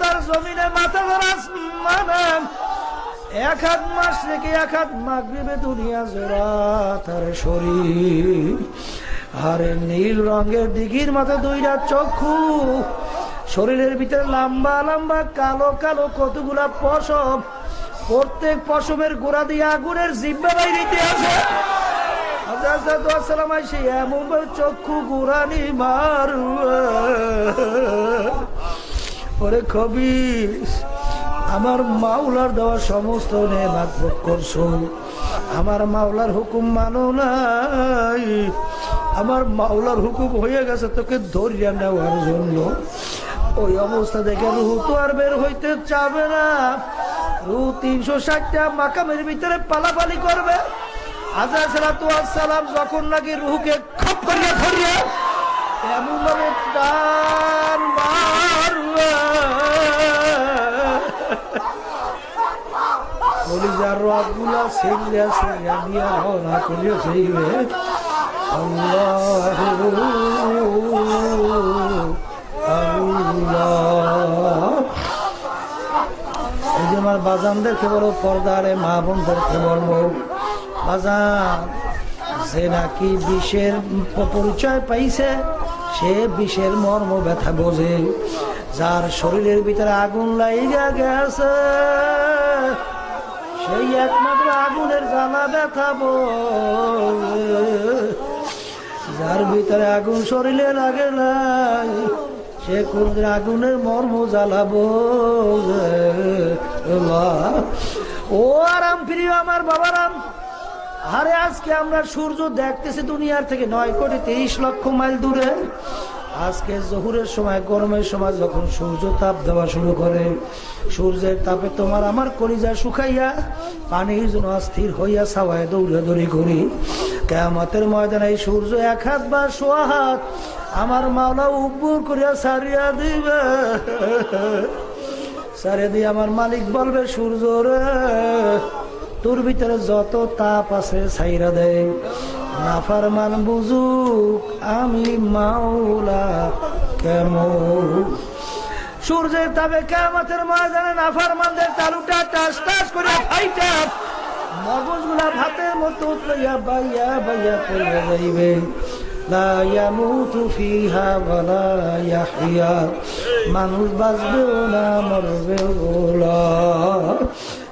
তার জমিনে, মাথা তার আসমানে, এক হাত মাস রেখে এক হাত মাগরিবে দুনিয়া জোড়া তার শরীর। আরে নীল রঙের দিঘির মতো দুইটা চক্ষু, শরীরের ভিতরে লম্বা লম্বা কালো কালো কতগুলা পশম, প্রত্যেক পশমের গোড়া দিয়ে আগুনের জিব্বা বাইরিতে আছে। এমন চক্ষু গোড়ানি মারু ওরে খবিস, আমার মাওলার দেওয়া সমস্ত নেয়ামত ভোগ করছো, আমার মাওলার হুকুম মানো নাই, আমার মাওলার হুকুম হয়ে গেছে তোকে ধরিয়া নেওয়ার জন্য। ওই অবস্থা দেখে রুহু তো আর বের হইতে চাবে না, রুহু 360টা মাকামের ভিতরে পালাপালি করবে। আজরাইল সালাম যখন নাকি রুহুকে খপ করিয়া ধরিয়া এমন ভাবে টান মারবে, কলিজার রগগুলা ছিঁড়িয়া ছিঁড়িয়া দিয়া রওনা করিয়া যাইবে। আল্লাহ আল্লাহ। এই যে আমার বাজানদেরকে বলো, পর্দারে মা বোনদেরকে বলবো, বাজান যে নাকি বিষের পরিচয় পাইছে সে বিষের মর্ম ব্যথা বোঝে। যার শরীরের ভিতরে আগুন লাইগা গেছে সেই একমাত্র আগুনের জ্বালা ব্যথা বোঝে। যার ভিতরে আগুন শরীরে লাগে নাই সে কোনদিন আগুনের মর্ম জ্বালাবো। ও আরাম প্রিয় আমার বাবারাম, আরে আজকে আমরা সূর্য দেখতেছি দুনিয়ার থেকে 9,30,00,000 মাইল দূরে। আজকে জোহরের সময়, গরমের সময় যখন সূর্য তাপ দেওয়া শুরু করে, সূর্যের তাপে তোমার আমার কলিজা শুকাইয়া পানির জন্য অস্থির হইয়া ছাওয়ায় দৌড়াদৌড়ি করি। কিয়ামতের ময়দানে এই সূর্য 1 হাত বা 1.25 হাত আমার মাওলা উপর করিয়া ছাড়িয়া দিবে। ছাড়িয়া দিয়ে আমার মালিক বলবে, সূর্য রে তোর ভিতরে যত তাপ আছে ছাইরা দেয়, নাফরমান বুঝুক আমি মাওলা কেমন। সূর্যের তাপে কিয়ামতের ময়দানে নাফরমানদের তালুটা টাস টাস করে ফাইটা মগজগুলা ভাতের মতো উতলাইয়া বাইয়া বাইয়া পড়ে যাইবে। লা ইয়ামুতু ফিহা ওয়ালা ইয়াহইয়া, মানুষ বাঁচবেও না মরবেও না।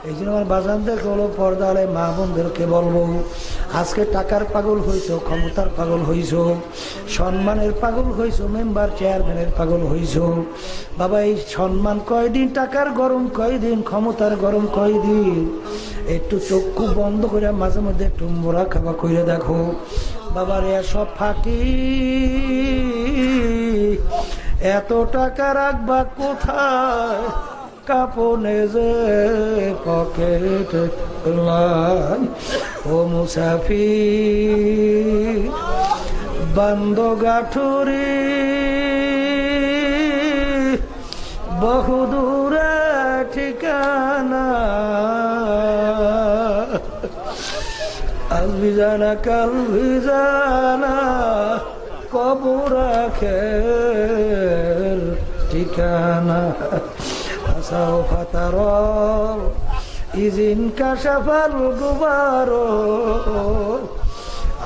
এই জন্য আমার বাজানদের হলো পর্দালে মা বোনদেরকে বলবো, আজকে টাকার পাগল হইছো, ক্ষমতার পাগল হইছো, সম্মানের পাগল হইছো, মেম্বার চেয়ারম্যানের পাগল হইছো। বাবা এই সম্মান কয়দিন, টাকার গরম কয়দিন, ক্ষমতার গরম কয়দিন। একটু চক্ষু বন্ধ করে মাঝে মধ্যে একটু মোরা খাওয়া করে দেখো। বাবারে সব ফাঁকি, এত টাকা রাখবা কোথায়, কাপনে যে পকেট লাই। ও মুসাফির বান্দ গাঠুরি বহুদূরে ঠিকানা, আজ বিজানা কাল বিজানা কবর আখের ঠিকানা। سوف ترى إذ انكشف الغبار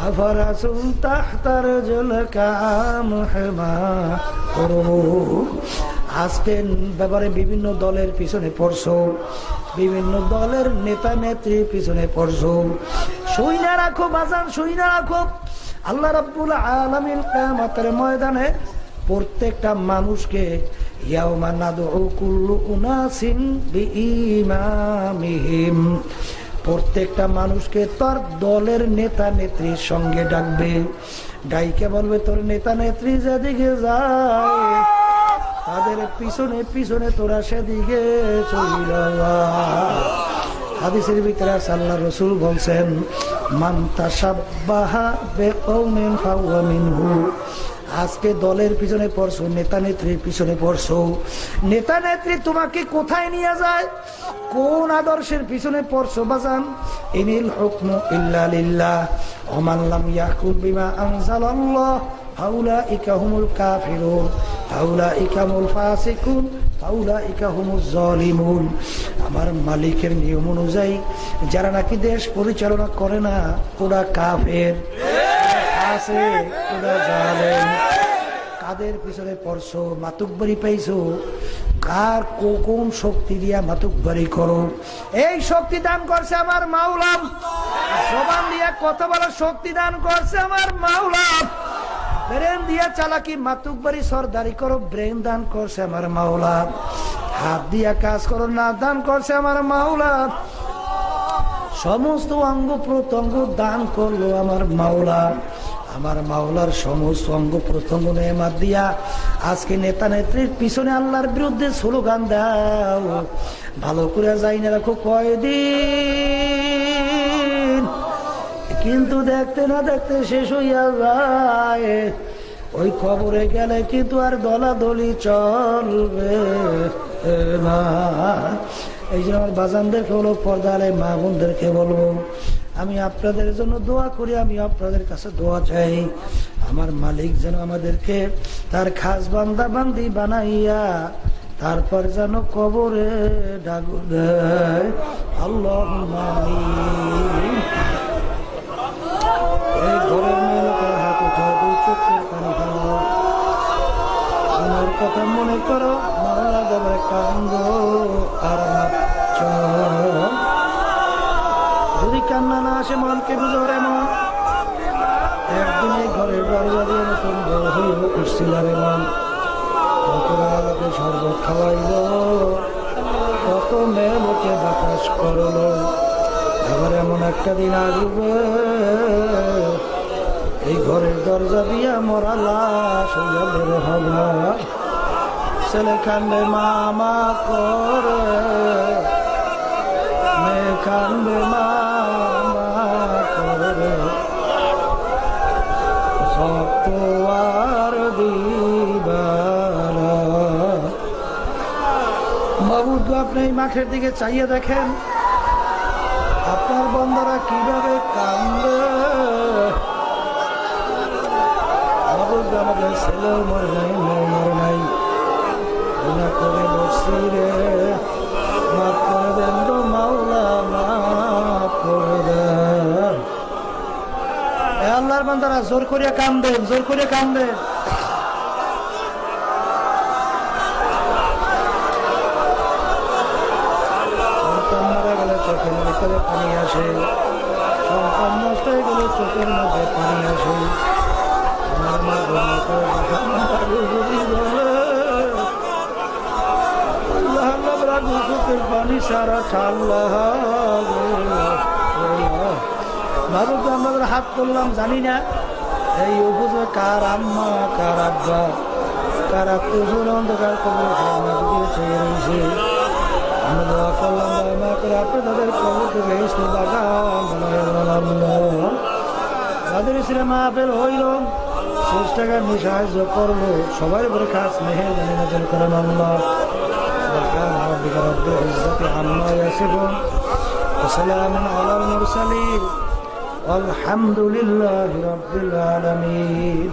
أفرس تحت رجلك أم حمار। আজকে ব্যাপারে বিভিন্ন দলের পিছনে পড়ছো, বিভিন্ন দলের নেতা নেত্রীর পিছনে পড়ছো। শুইনা রাখো বাজান, শুইনা রাখো, আল্লাহ রাব্বুল আলামিন কিয়ামতের ময়দানে প্রত্যেকটা মানুষকে ইয়াউমা নাদউ কুল্লু উনাসিন বিইমামিহিম, প্রত্যেকটা মানুষকে তোর দলের নেতা নেত্রীর সঙ্গে ডাকবে। ডাইকে বলবে তোর নেতা নেত্রী যেদিকে যায় তাদের পিছনে পিছনে তোরা সেদিকে চলে যা। হাদিসের ভিতরে আল্লাহ রাসূল বলছেন, মান তাশাব্বাহা বিকওমিন ফাহুয়া মিনহু। আজকে দলের পিছনে পড়ছো, নেতা নেত্রীর পিছনে পড়ছো। নেতা নেত্রী তোমাকে কোথায় নিয়ে যায়, কোন আদর্শের পিছনে পড়ছো বাজান? ইনিল হুকমু ইল্লা লিল্লাহ ওয়া মান লাম ইয়াহকুম বিমা আনজালাল্লাহ ফাউলাইকা হুমুল কাফিরুন ফাউলাইকা হুমুল ফাসিকুন ফাউলাইকা হুমুজ জালিমুন। আমার মালিকের নিয়ম অনুযায়ী যারা নাকি দেশ পরিচালনা করে না ওরা কাফের, আছে ওরা জালেম। কাদের পিছনে পড়ছো, মাতুকবাড়ি পাইছো, কার কোন শক্তি দিয়া মাতুকবাড়ি করো? এই শক্তি দান করছে আমার মাওলা, জবান দিয়া কথা বলার শক্তি দান করছে আমার মাওলা। ব্রেন দিয়া চালাকি মাতুকবাড়ি সরদারি করো, ব্রেন দান করছে আমার মাওলা। হাত দিয়া কাজ করো, না দান করছে আমার মাওলা। সমস্ত অঙ্গ প্রত্যঙ্গ দান করলো আমার মাওলা। আমার মাওলার সমস্ত অঙ্গ প্রত্যঙ্গ নেয়ামত দিয়া আজকে নেতা নেত্রীর পিছনে আল্লাহর বিরুদ্ধে স্লোগান দাও। ভালো করে যাই না রাখো কয়দিন, কিন্তু দেখতে না দেখতে শেষ হইয়া যায়। ওই খবরে গেলে কিন্তু আর দলাদলি চলবে না। এই জন্য আমার বাজানদেরকে বলবো, পর্দালে মা বোনদেরকে বলবো, আমি আপনাদের জন্য দোয়া করি, আমি আপনাদের কাছে দোয়া চাই। আমার মালিক যেন আমাদেরকে তার খাস বান্দা বান্দি বানাইয়া তারপর যেন কবরে ডাক দেয়। আল্লাহুম্মা আমিন। এই ঘরের মেয়েকে হাত উঠাও, দুই চোখের পানি ফেলো, আমার কথা মনে করো, মাওলা দেবে কান্দ আর যদি কান্না না আসে মনকে বুঝো রে মন। একদিন এই ঘরের দরজা দিয়ে নতুন বড় হইব উঠছিল রে মন। কত মেয়েকে শরবত খাওয়াইল, কত মেয়েকে বাতাস করলো। এবার এমন একটা দিন আসবে এই ঘরের দরজা দিয়া মরা লাশ হইয়া বের হবে। ছেলে কান্দে মামা করে, মেয়ে কান্দে মামা করে, শক্ত আর দিবারা। মাবুদ গো, আপনি এই মাঠের দিকে চাইয়ে দেখেন আপনার বন্ধুরা কিভাবে কান্দে। মাবুদ আমাদের ছেলেও মরে নাই, মেয়েও মরে নাই, করে বসছি রে, মাফ করে দেন গো মাওলা, মাফ করে দেন। এ আল্লাহর বান্দারা জোর করিয়া কান্দেন, জোর করিয়া কান্দেন। মারা গেলে চোখের ভিতরে পানি আসে, সন্তান নষ্ট হয়ে গেলে চোখের মধ্যে পানি আসে। চোখের পানি সারা ঠাল্লা ভালো তো আমাদের হাত করলাম জানি না এই উপজে কার আম্মা কার আব্বা কার আত্মীয় অন্ধকার কবর চেয়ে রয়েছে। আমি দোয়া করলাম দয়া করে আপনি তাদের কবরকে বেহেশতের বাগান তাদের ছেলে মাহফিল হইল, চেষ্টাকে আমি সাহায্য করলো, সবার উপরে খাস মেহের জানি নাজল করেন আল্লাহ। عما يصفون وسلام على المرسلين والحمد لله رب العالمين।